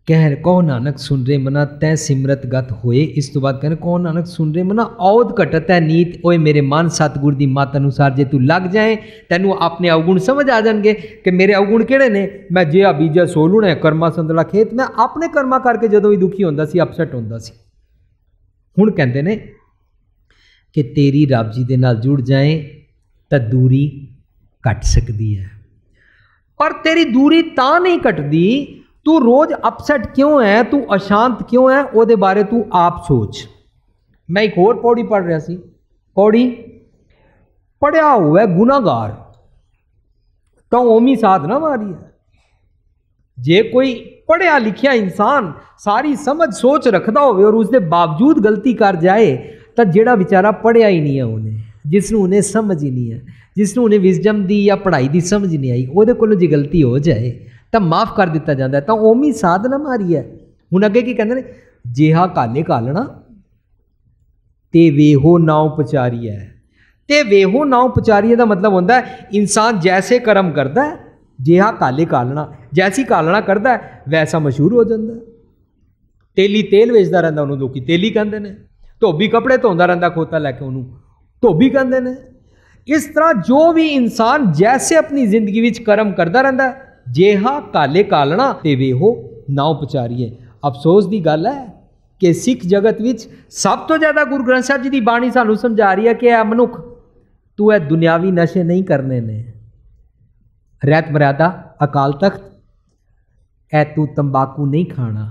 कह कहो नानक सुन रे मना तै सिमरत गत होए, इस तो बाद कहने कहो नानक सुन रे मना औद घटत है नीत, ओए मेरे मन सतगुर दी मत अनुसार जे तू लग जाए तैनू अपने अवगुण समझ आ जाएंगे कि मेरे अवगुण किहड़े ने, मैं जिहा बीजा सो लूणा है, कर्मा संदला खेत, मैं अपने कर्मा करके जदों भी दुखी होंदा सी, अपसैट होंदा सी। हुण कहंदे ने कि तेरी रब जी दे नाल जुड़ जाए तो दूरी घट सकती है, पर तेरी दूरी तां नहीं घटदी, तू रोज अपसैट क्यों है, तू अशांत क्यों है, ਉਹਦੇ बारे तू आप सोच। मैं एक होर पौड़ी पढ़ रहा सी, पौड़ी पढ़िया हुआ गुनाहगार तो ओमी साध ना मारी है। जे कोई पढ़िया लिखिया इंसान सारी समझ सोच रखता हो और उसके बावजूद गलती कर जाए तो जेड़ा बेचारा पढ़िया ही नहीं है, उन्हें जिसनों उन्हें समझ ही नहीं है, जिसनों उन्हें विजडम दी या पढ़ाई की समझ नहीं आई, वो कोलों जी गलती हो जाए तो माफ़ कर दिता जाता है, तो ओमी साध ना मारी है। हुण अगे की कहते हैं, जिहा काले कालना ते वेहो नाव पचारी है, ते वेहो नाव पचारी का मतलब होता है इंसान जैसे कर्म करता है, जिहा काले कालना, जैसी कालना करता है वैसा मशहूर हो जाता है। तेली तेल वेचता रहता उन्होंने लोग तेली कहते हैं, धोबी कपड़े धोंदा रहता खोता लैके उन्होंने धोबी कहते हैं। इस तरह जो भी इंसान जैसे अपनी जिंदगी में कर्म करता रहता है, जेहा काले कालना ते वेहो नाव पचारीए। अफसोस की गल है कि सिख जगत विच सब तो ज़्यादा गुरु ग्रंथ साहब जी की बाणी सानू समझा रही है कि यह मनुख तू है दुनियावी नशे नहीं करने ने, रहत मर्यादा अकाल तख्त है, तू तंबाकू नहीं खाना,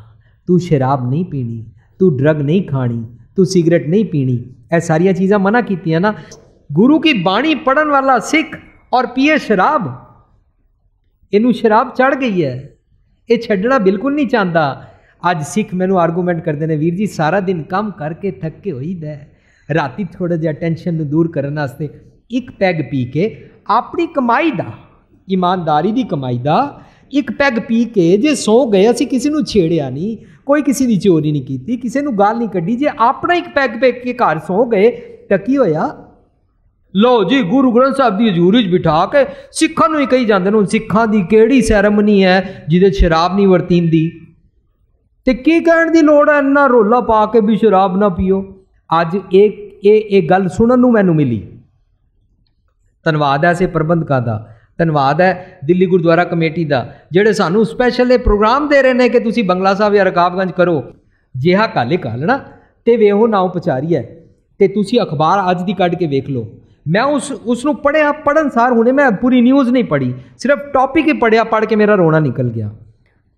तू शराब नहीं पीनी, तू ड्रग नहीं खानी, तू सिगरेट नहीं पीनी, यह सारिया चीज़ां मना कीतियां ना। गुरु की बाणी पढ़न वाला सिख और पिए शराब, इनू शराब चढ़ गई है, ये छड्डना बिल्कुल नहीं चाहता। अज सिख मैनू आर्गूमेंट करते हैं, वीर जी सारा दिन काम करके थके होईदा है, राती थोड़ा जिहा टेंशन नू दूर करने वास्ते एक पैग पी के अपनी कमाई दा, ईमानदारी की कमाई दा एक पैग पी के जे सौ गए, असीं किसी नू छेड़िया नहीं, कोई किसी की चोरी नहीं की, किसी नू गाल नहीं कढ़ी, जे अपना एक पैग पे के घर सौ गए तो की होया? लो जी गुरु ग्रंथ साहब की हजूरी बिठा के सिखां नूं ही कही जांदे ने, सिखां दी किहड़ी सैरेमनी है जिहदे शराब नहीं वरतींदी, ते की कहण दी लोड़ है इन्ना रोला पा के भी शराब ना पियो। अज एक गल सुनन नूं मैनूं मिली, धन्नवाद है ऐसे प्रबंधकां दा, धन्नवाद है दिल्ली गुरुद्वारा कमेटी का, जिहड़े सानूं स्पैशल ये प्रोग्राम दे रहे हैं कि तुसीं बंगला साहब या रकाबगंज करो। जिहा काले कालना ते वेहो नाउ पचारी है, ते तुसीं अखबार अज दी कढ के वेख लो। मैं उसनूं पढ़िया, पढ़न सार हुणे मैं पूरी न्यूज़ नहीं पढ़ी, सिर्फ टॉपिक ही पढ़िया, पढ़ के मेरा रोना निकल गया।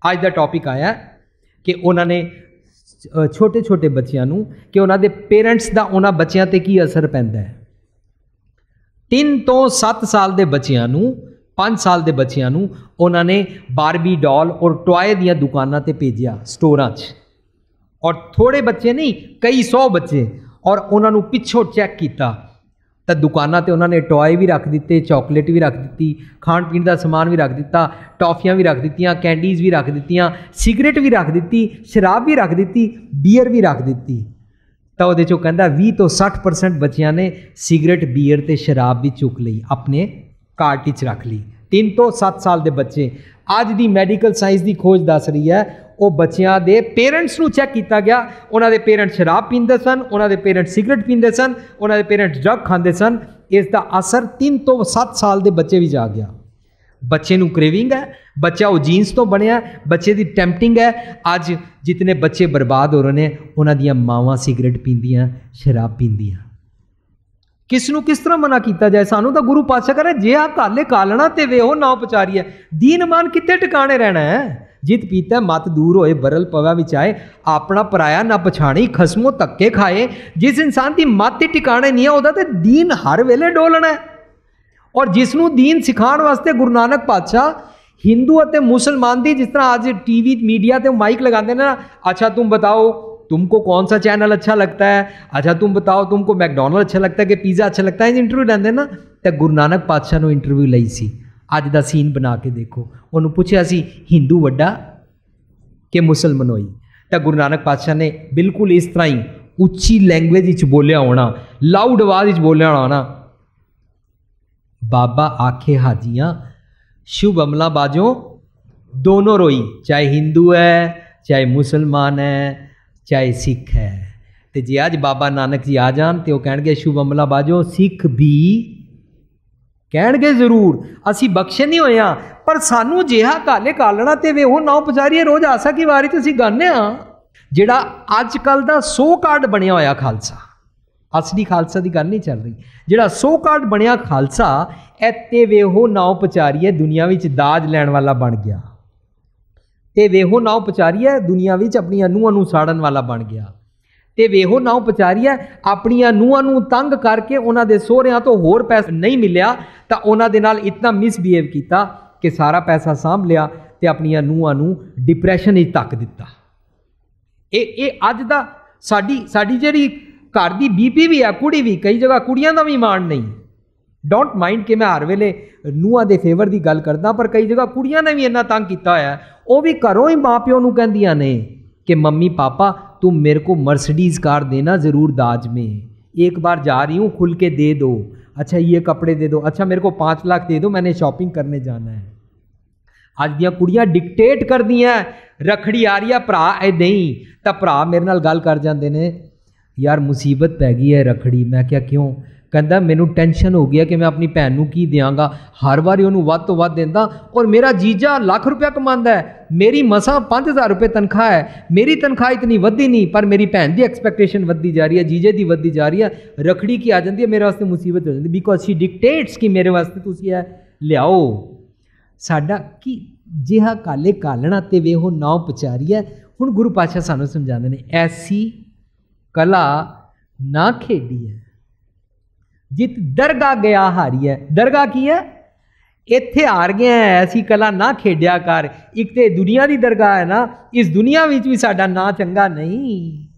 अज का टॉपिक आया कि उन्होंने छोटे छोटे बच्चों कि उन्होंने पेरेंट्स का उन्होंने बच्चों पर की असर पैंदा है। 3 तो 7 साल के बच्चों, 5 साल के बच्चों उन्होंने बारबी डॉल और टॉय दी दुकानों पर भेजा स्टोरां च, और थोड़े बच्चे नहीं कई 100 बच्चे, और उन्होंने पिछों चैक किया तो दुकानों पर उन्होंने टॉय भी रख दिते, चॉकलेट भी रख दी, खाण पीण का समान भी रख दिता, टॉफियां भी रख दित्तियां, कैंडीज़ भी रख दित्तियां, सिगरेट भी रख दी, शराब भी रख दी, बीयर भी रख दी। तो वो चो कहता 20 तो 60% बच्चों ने सिगरेट बीयर ते शराब भी चुक ली, अपने कार्ट च रख ली। 3 तो 7 साल के बच्चे, अज की मैडिकल साइंस की खोज दस रही है, वो बच्चों के पेरेंट्स नूं चैक किया गया, उन्होंने पेरेंट्स शराब पींदे सन, उन्होंने पेरेंट्स सिगरेट पींदे सन, उन्होंने पेरेंट्स ड्रग खाते सन। इसका असर 3 तो 7 साल के बच्चे भी आ गया। बच्चे नूं क्रेविंग है, बच्चा वो जीन्स तो बनया, बच्चे की टैंपटिंग है। अज जितने बच्चे बर्बाद हो रहे हैं, उन्होंने मावां सिगरेट पींदियां, शराब पींदियां। किसनों किस तरह मना किया जाए? सानू तो गुरु पातशाह कह रहे जे आ काले कालना ते वेहो ना पचारी है, दीन मान कितने टिकाने रहना है। जित पीता मत दूर होए, बरल पवा विचाए, अपना पराया ना पछाणी, खसमों धक्के खाए। जिस इंसान की मत ही टिकाने नहीं है, वह तो दीन हर वेले डोलना है। और जिसनों दीन सिखाने वास्ते गुरु नानक पातशाह हिंदू और मुसलमान की, जिस तरह आज टीवी मीडिया ते माइक लगाते हैं ना, अच्छा तुम बताओ तुमको कौन सा चैनल अच्छा लगता है, अच्छा तुम बताओ तुमको मैकडॉनल्ड अच्छा लगता है कि पिज़्ज़ा अच्छा लगता है, इंटरव्यू लेंदे ना। तो गुरु नानक पातशाह ने इंटरव्यू लई सी, अज का सीन बना के देखो। उन्होंने पूछा सी हिंदू वड्डा कि मुसलमानोई, तो गुरु नानक पातशाह ने बिल्कुल इस तरह ही उच्ची लैंग्वेज बोलिया होना, लाउड आवाज़ बोलिया होना, बाबा आखे हाजियाँ शुभ अमला बाजों दोनों रोई, चाहे हिंदू है, चाहे मुसलमान है, चाहे सिख है। तो जे अज बाबा नानक जी आ जान तो कह शुभ अमला बाजो, सिख भी कह जरूर असी बख्शे नहीं होया, पर सानू जिहा काले कालना ते वे वो नाव पचारीए रोज आसा की वारी तो असी गाने जिहड़ा अजकल का सो कार्ड बनया होया खालसा, असली खालसा की गल नहीं चल रही, जिहड़ा सो कार्ड बनया खालसा इत्ते वेहो नाव पचारीए दुनिया विच दाज लैण वाला बन गया, ते वेहो नाव पचारीए दुनिया विच अपनी नूहां नूं साड़न वाला बन गया, ते वेहो नाव पचारीए अपनी नूहां नूं तंग करके उन्हां दे सोहरियां तो होर पैसा नहीं मिलिया तो उन्हां दे नाल इतना मिसबिहेव किया कि सारा पैसा सांभ लिया ते अपनी नूहां नूं डिप्रैशन विच तक दिता। ये अज दा साडी जिहड़ी घर की बीबी भी है, कुड़ी भी, कई जगह कुड़ियां दा भी मान नहीं। डोंट माइंड कि मैं हर वेले नूहां दे फेवर की गल करदा, पर कई जगह कुड़ियां ने भी इन्ना तंग किया होया, वो भी घरों ही माँ प्यो नूं कहंदियां ने कि मम्मी पापा तुम मेरे को मर्सिडीज़ कार देना ज़रूर दाज में, एक बार जा रही हूँ खुल के दे दो, अच्छा ये कपड़े दे दो, अच्छा मेरे को 5 लाख दे दो, मैंने शॉपिंग करने जाना है। अज दियां कुड़ियां डिक्टेट कर दियां, रखड़ी आ रही है भरा ए नहीं, तो भरा मेरे नाल गल कर जाते हैं, यार मुसीबत पै गई है रखड़ी। मैं क्या क्यों? कहता मैनू टेंशन हो गया कि मैं अपनी भैन नूं की देंगा, हर बार उन्होंने वध तो वध देंदा, और मेरा जीजा लाख रुपया कमांदा है, मेरी मसा 5000 रुपये तनख्वाह है, मेरी तनख्वाह इतनी वधी नहीं, पर मेरी भैन की एक्सपैक्टेशन वधी जा रही है, जीजे की वधी जा रही है, रखड़ी की आ जाती है, मेरे वास्ते मुसीबत हो जाती, बिकॉज शी डिक्टेट्स कि मेरे वास्ते तुसीं है लियाओ। साडा कि जिहा काले कालना ते वेहो नाव पचारी है। हुण गुरु पातशाह सानू समझाते हैं, ऐसी कला ना खेडी है जित दरगाह गया हारी है। दरगाह की है, इत्थे हार गया है, ऐसी कला ना खेडिया कर। एक तो दुनिया की दरगाह है ना, इस दुनिया विच भी साडा ना चंगा नहीं,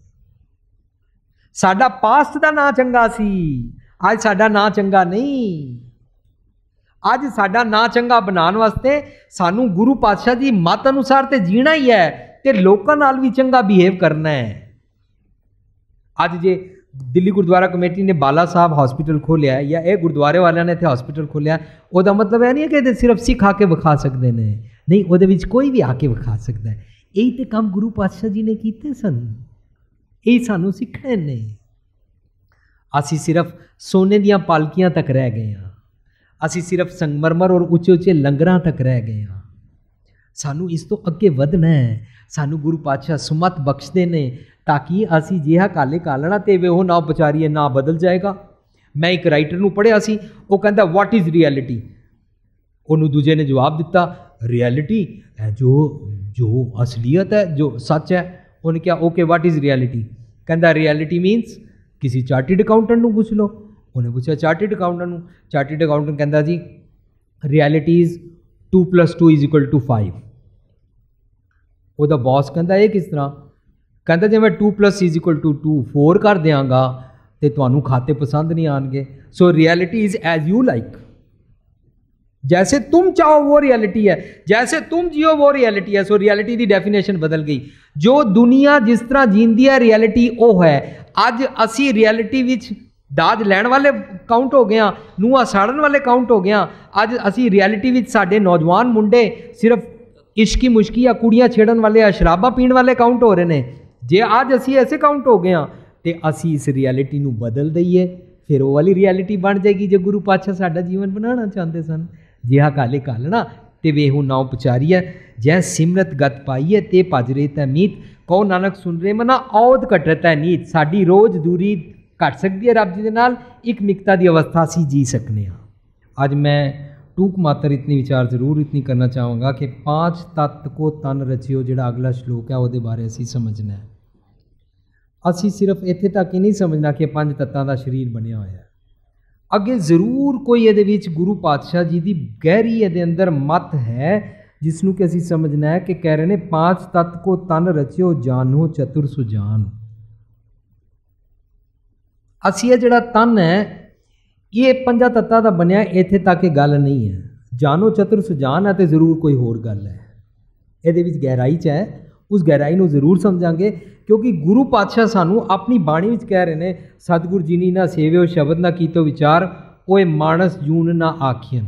साडा पास्ट दा ना चंगा सी, अज साडा ना चंगा नहीं। अज साडा ना चंगा बनाने वास्ते सानू गुरु पातशाह जी मत अनुसार तो जीना ही है, तो लोगों नाल भी चंगा बिहेव करना है। अज जे दिल्ली गुरुद्वारा कमेटी ने बाला साहब हॉस्पिटल खोलिया है, या यह गुरुद्वारे वाले ने इत्थे हॉस्पिटल खोलिया, उसका मतलब यह नहीं है कि सिर्फ सिख आके विखा सकते हैं, नहीं, वो कोई भी आके विखा सकता है। यही तो काम गुरु पातशाह जी ने किए सन, यही सानू सीखने ने। असी सिर्फ सोने दियां पालकियां तक रह गए हैं, असी सिर्फ संगमरमर और उच्चे उच्चे लंगरां तक रह गए हैं। सानू इस तो अगे वधना है, सानू गुरु पातशाह सुमत बख्शते ने, ताकि असी जिहा काले कालना ते वे हो ना पचारीए ना बदल जाएगा। मैं एक राइटर नूं पढ़िया सी, वो कहता व्हाट इज़ रियलिटी, उन्होंने दूजे ने जवाब दिता रियलिटी है जो जो असलियत है, जो सच है। उन्हें क्या ओके व्हाट इज़ रियलिटी, कहता रियलिटी मीनस किसी चार्टिड अकाउंटेंट नूं पूछ लो। उन्हें पूछा चार्टिड अकाउंटेंट नूं, चार्टिड अकाउंटेंट कहता जी रियलिटी इज़ 2 + 2 = 5। ਉਹਦਾ बॉस कहता ये किस तरह, कहता जे मैं 2 + 2 4 कर देंगा तो तुहानू खाते पसंद नहीं आएंगे। So reality is as you like, जैसे तुम चाहो वो रियलिटी है, जैसे तुम जियो वो रियलिटी है। सो रियलिटी की डेफिनेशन बदल गई, जो दुनिया जिस तरह जींदी है रियलिटी वो है। अज असी रियलिटी विच दाज लैण वाले काउंट हो गए, नूंहां साड़न वाले काउंट हो गए। अज असी रियलिटी विच साडे नौजवान मुंडे सिर्फ इश्की मुश्की या कुड़ियाँ छेड़न वाले या शराबा पीण वाले काउंट हो रहे हैं। जे अज असी ऐसे काउंट हो गए तो असी इस रियलिटी नूं बदल दईए, फिर वो वाली रियलिटी बन जाएगी जो गुरु पातशाह साडा जीवन बनाना चाहते सन। जिहा काले कालना ते वेहू नाव पचारीए, जै सिमरत गत पाईए ते भजरे तै मीत, कहो नानक सुन रे मना औद घटत है नीत। साडी रोज़ दूरी घट सकती है रब जी दे नाल, एक मिकता की अवस्था असी जी सकने। अज मैं टूक मात्र इतनी विचार जरूर इतनी करना चाहूँगा कि 5 तत्त को तन रचियो, जिहड़ा अगला श्लोक है वो बारे असी समझना है। असी सिर्फ इत्थे तक ही नहीं समझना कि 5 तत्तां दा शरीर बनिया होया है, अगे जरूर कोई ये विच गुरु पातशाह जी की गहरी ये अंदर मत है जिसनों कि असी समझना है कि कह रहे हैं 5 तत्त को तन रचियो जानो चतुर सुजान। असी जिहड़ा तन है ये 5 तत्तां दा बनिया, इत्थे तक ये गल नहीं है। जानो चतुर सुजान है तो जरूर कोई होर गल है, ये गहराई च है, उस गहराई को जरूर समझांगे। क्योंकि गुरु पातशाह सानू अपनी बाणी विच कह रहे हैं, सतगुर जी नी ना सेवियो शब्द ना कीतो विचार, ओए मानस जून ना आखियन।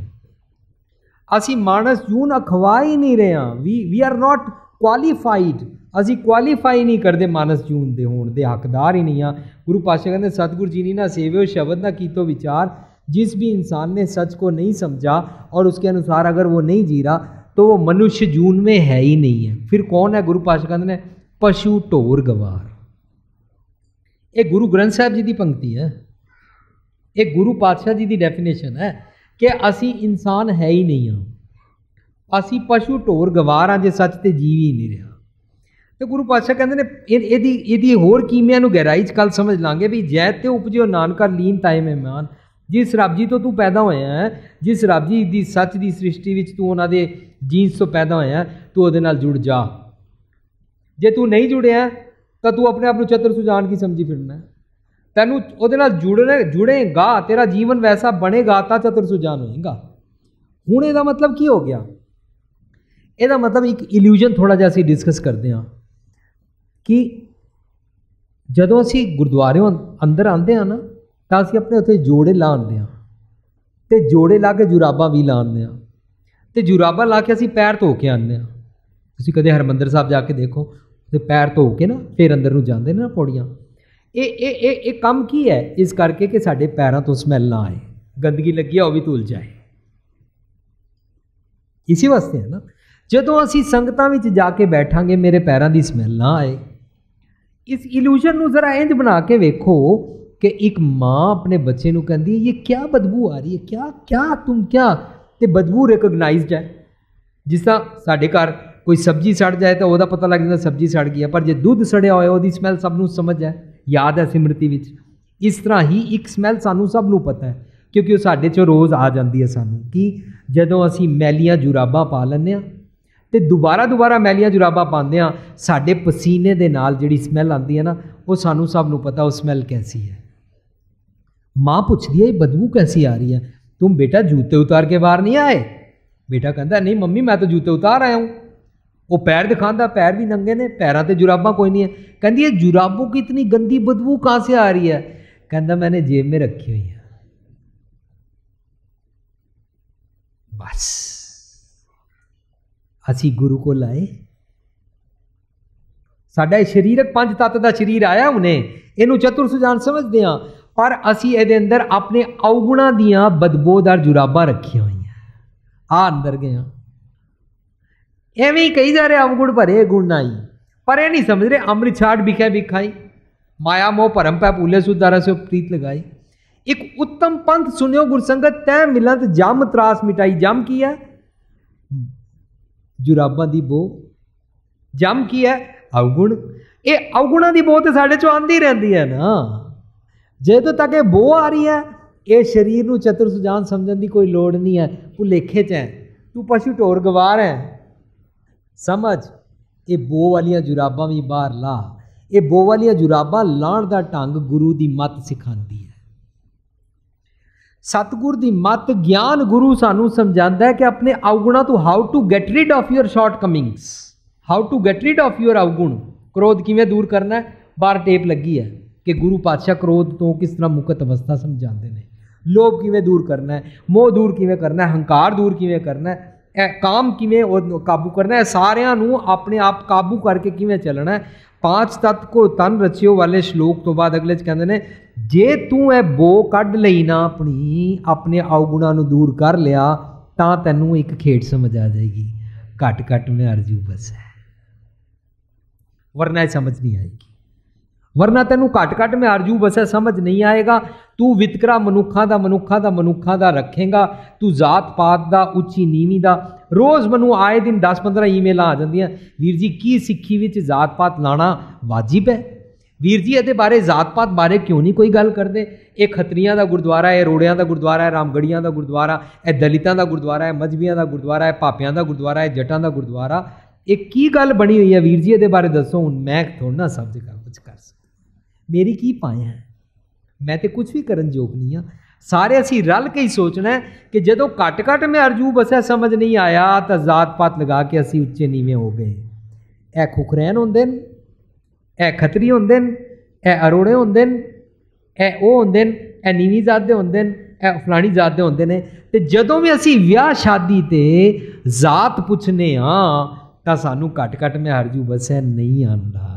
असी मानस जून अखवा ही नहीं रहे हैं, वी आर नॉट क्वालीफाइड, असी क्वालीफाई नहीं करते मानस जून दे होण दे हकदार ही नहीं हाँ। गुरु पातशाह कहते सतगुर जी नी ना सेवियो शब्द ना कीतो विचार। जिस भी इंसान ने सच को नहीं समझा और उसके अनुसार अगर वो नहीं जी रहा तो वो मनुष्य जून में है ही नहीं है। फिर कौन है? गुरु पातशाह कहते हैं पशु ढोर गवार। एक गुरु ग्रंथ साहब जी की पंक्ति है, एक गुरु पातशाह जी की डेफिनेशन है कि असी इंसान है ही नहीं हाँ, असी पशु ढोर गवार हाँ जे सच ते जीव ही नहीं रहा। तो गुरु पातशाह कहते हैं यदि होर कीमिया नूं गहराई च कल समझ लांगे भी जै ते उपजियो नानका लीन ताए मेहमान। जिस रब जी तो तू पैदा होया है, जिस रब जी की सच की सृष्टि विच तू उन्हां दे जीन्स तो पैदा होया है, तू उहदे नाल जुड़ जा। जे तू नहीं जुड़िया तो तू अपने आप को चतुर सुजान की समझी फिरना है। तैनू उहदे नाल जुड़ेगा, तेरा जीवन वैसा बनेगा तो चतुर सुजान होएगा। हुण इहदा मतलब की हो गया? इहदा मतलब एक इल्यूजन थोड़ा जिहा असीं डिस्कस करते हैं कि जदों असीं गुरुद्वारे अंदर आते हैं ना तो असीं अपने उत्थे जोड़े ला आते हैं, तो जोड़े ला के जुराबा भी ला आते हैं, तो जुराबा ला के असीं पैर धो के आते हैं। तुसीं कदे हरमंदर साहब जाके देखो तो पैर धो के ना फिर अंदर नूं जांदे ने ना पौड़ियाँ। ਇਹ ਕੰਮ ਕੀ ਹੈ? ਇਸ ਕਰਕੇ ਕਿ ਸਾਡੇ ਪੈਰਾਂ ਤੋਂ ਸਮੈਲ ਨਾ ਆਏ, ਗੰਦਗੀ ਲੱਗੀ ਆ ਉਹ ਵੀ ਧੁਲ ਜਾਏ। ਇਸੇ ਵਾਸਤੇ ਹੈ ਨਾ, ਜਦੋਂ ਅਸੀਂ ਸੰਗਤਾਂ ਵਿੱਚ ਜਾ ਕੇ ਬੈਠਾਂਗੇ ਮੇਰੇ ਪੈਰਾਂ ਦੀ ਸਮੈਲ ਨਾ ਆਏ। ਇਸ ਇਲੂਜ਼ਨ ਨੂੰ ਜ਼ਰਾ ਇੰਜ ਬਣਾ ਕੇ ਵੇਖੋ कि एक माँ अपने बच्चे को कहती है ये क्या बदबू आ रही है, क्या क्या तुम क्या, तो बदबू रिकगनाइज्ड है। जिस तरह साढ़े घर कोई सब्जी सड़ जाए तो वह पता लग जाता सब्जी सड़ गई है, पर जो दुध सड़िया होए वो स्मैल सबनों समझ है, याद है सिमरती विच। इस तरह ही एक स्मैल सानू सबनों पता है, क्योंकि वह साढ़े चो रोज़ आ जाती है सानू कि जदों असी मैलियां जुराबां पा लैंदे हां तो दोबारा मैलियां जुराबां पाते हैं, साढ़े पसीने दे नाल जिहड़ी स्मैल आती है ना वो सानू सबनों पता वो स्मैल कैसी है। माँ पूछती है बदबू कैसी आ रही है, तुम बेटा जूते उतार के बाहर नहीं आए? बेटा कहता नहीं मम्मी मैं तो जूते उतार आया हूँ। वो पैर दिखाता, पैर भी नंगे ने, पैरों ते जुराबा कोई नहीं है। कहती है जुराबों की इतनी गंदी बदबू कहाँ से आ रही है? कहता मैंने जेब में रखी हुई है। बस असी गुरु को लाए, साडा शरीरक पंज तत्त का शरीर आया उन्हें, इनू चतुर सुजान समझते हैं, पर असी ये अंदर अपने अवगुणा दियां बदबूदार जुराबां रखिया हुई हैं। आ अंदर गया एवं ही कई जा रहे अवगुण भरे गुण नाई, पर यह नहीं समझ रहे अमृत छाट बिखे बिखाई, माया मोह भरम पै भूले सुधारा से प्रीत लगाई। एक उत्तम पंथ सुनियो गुरसंगत तै मिलत जम त्रास मिटाई। जम की है? जुराबां दी बो। जम की है? अवगुण। ये अवगुणा दी बो तो साढ़े चो आंदी रहती है ना, जो तक ये बो आ रही है ये शरीर को चतुर सुजान समझने की कोई लोड़ नहीं है। भुलेखे च है, तू पशु ढोर गवार है, समझ ये बो वालियां जुराबां भी बाहर ला। ये बो वालियां जुराबां लाण दा ढंग गुरु की मत सिखाती है। सतगुर की मत ज्ञान गुरु सानू समझाता है कि अपने अवगुणों तो how to get rid of your shortcomings, how to get rid of your अवगुण। क्रोध किवें दूर करना है, बाहर टेप लगी है कि गुरु पातशाह क्रोध तो किस तरह मुक्त अवस्था समझाते हैं। लोभ किवें दूर करना है, मोह दूर किवें करना है, हंकार दूर किवें करना है, काम किवें काबू करना है, सारियां नू अपने आप काबू करके किवें चलना है। पांच तत्त को तन रचियो वाले श्लोक तो बाद अगले कहते हैं जे तू ए बो कढ़ लई ना अपनी, अपने अवगुणा नू दूर कर लिया तां तैनू एक खेड समझ आ जाएगी, घट घट में अर्जू बस है, वरना समझ नहीं आएगी। वरना तेनू घट घट में अर्जू बसै समझ नहीं आएगा। तू वितकरा मनुखा दा रखेगा, तू जात पात दा उच्ची नीवी दा। रोज़ मनु आए दिन 10-15 ईमेल आ जांदियां, वीर जी की सिक्खी विच जात पात लाना वाजिब है? वीर जी ये बारे जात पात बारे क्यों नहीं कोई गल करते? ये खत्रियां दा गुरुद्वारा है, रोड़ियां दा गुरुद्वारा है, रामगढ़ियां दा गुरुद्वारा है, दलितां दा गुरुद्वारा है, मजहबियां दा गुरुद्वारा है, भापियां दा गुरुद्वारा है, जटां दा गुरुद्वारा। एक की गल बनी हुई है वीर जी ये बारे दसो। हुण मैं थोड़ा ना सब जगह कुछ कर सकता, मेरी की पाए है, मैं तो कुछ भी करन जोग नहीं हाँ। सारे असी रल के ही सोचना है कि जदों घट घट में अर्जू बसै समझ नहीं आया तो जात पात लगा के असी उच्चे नीवें हो गए। ए खुखरैन होंदे न, ए खतरी होंदे न, ए अरोड़े होंदे न, ए ओ होंदे न, ए नीवी जात दे होंदे न, ए फलानी जात दे होंदे ने। ते जदों भी असी विआह शादी ते जात पुछने हाँ तो सानू घट घट में अर्जू बसै नहीं आंदा।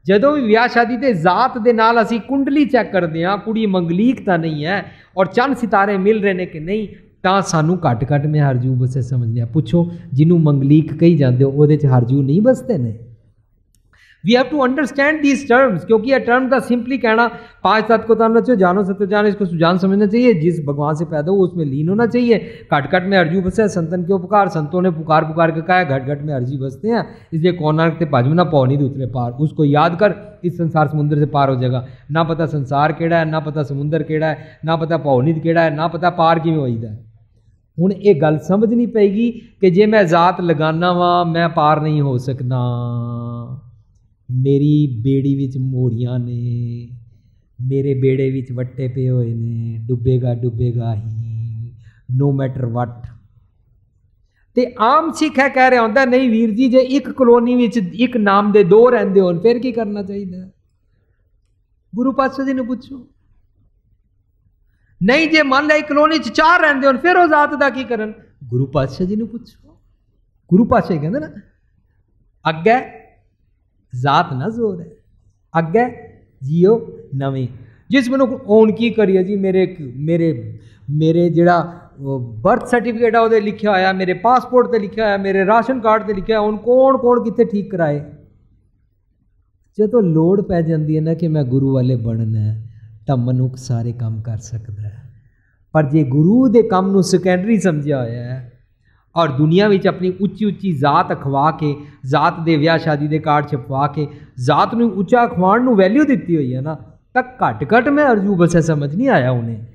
जदों भी विआह शादी ते जात दे नाल असी कुंडली चैक करते हैं, कुड़ी मंगलीक तो नहीं है और चंद सितारे मिल रहे हैं कि नहीं, तो सानू घट घट में हरजू बसे समझने। पूछो जिन्हों मंगलीक कही जाते हो वो हरजू नहीं बसते ने। We have to understand these terms, क्योंकि यह टर्म का सिंपली कहना पांच तत्व को तन रचो जानो सत्य जानो, इसको सुजान समझना चाहिए। जिस भगवान से पैदा हो उसमें लीन होना चाहिए। घट घट में अर्जू बसे संतन के उपकार, संतों ने पुकार पुकार के कहा घट घट में अर्जी बसते हैं, इसलिए कौन नानक ते भजमना पौ नहीं दूसरे पार। उसको याद कर, इस संसार समुद्र से पार हो जाएगा। ना पता संसार केड़ा है, ना पता समुद्र केड़ा है, ना पता पौनित केड़ा है, ना पता पार किवें होईदा है। हुण ये गल समझनी पेगी कि जे मैं जात लगाना वा मैं पार नहीं हो सकता। मेरी बेड़ी विच मोरियां ने, मेरे बेड़े विच वट्टे पे हुए ने, डुबेगा डुबेगा ही, नो मैटर वट। ते आम सिख है कह रहा होंदा नहीं वीर जी जे एक कलोनी विच एक नाम दे दो रहिंदे होण फिर की करना चाहिए? गुरु पातशाह जी ने पूछो। नहीं जे मान लो कलोनी च चार रहिंदे होण फिर उस जात दा की करन? गुरु पातशाह जी ने पूछो। गुरु पातशाह कहंदे ना अगे जात ना जोर है, अगे जियो नवें। जिस मनुख हुण की करिए जी, मेरे मेरे मेरे जिहड़ा बर्थ सर्टिफिकेट है वो लिखा होया, मेरे पासपोर्ट से लिखा होया, मेरे राशन कार्ड से लिखा है, हुण कौन कौन कित्थे ठीक कराए। जो लोड़ पै जाती है ना कि मैं गुरु वाले बनना है, तो मनुख सारे काम कर सकता है। पर जे गुरु के काम नूं सैकेंडरी समझिया होया है और दुनिया में अपनी उच्ची उच्ची जात अखवा के, जात के विआह शादी के कार्ड छपवा के जात नूं उच्चा अखवाण नूं वैल्यू दी हुई है ना, तो घट घट मैं अर्जू बस समझ नहीं आया उन्हें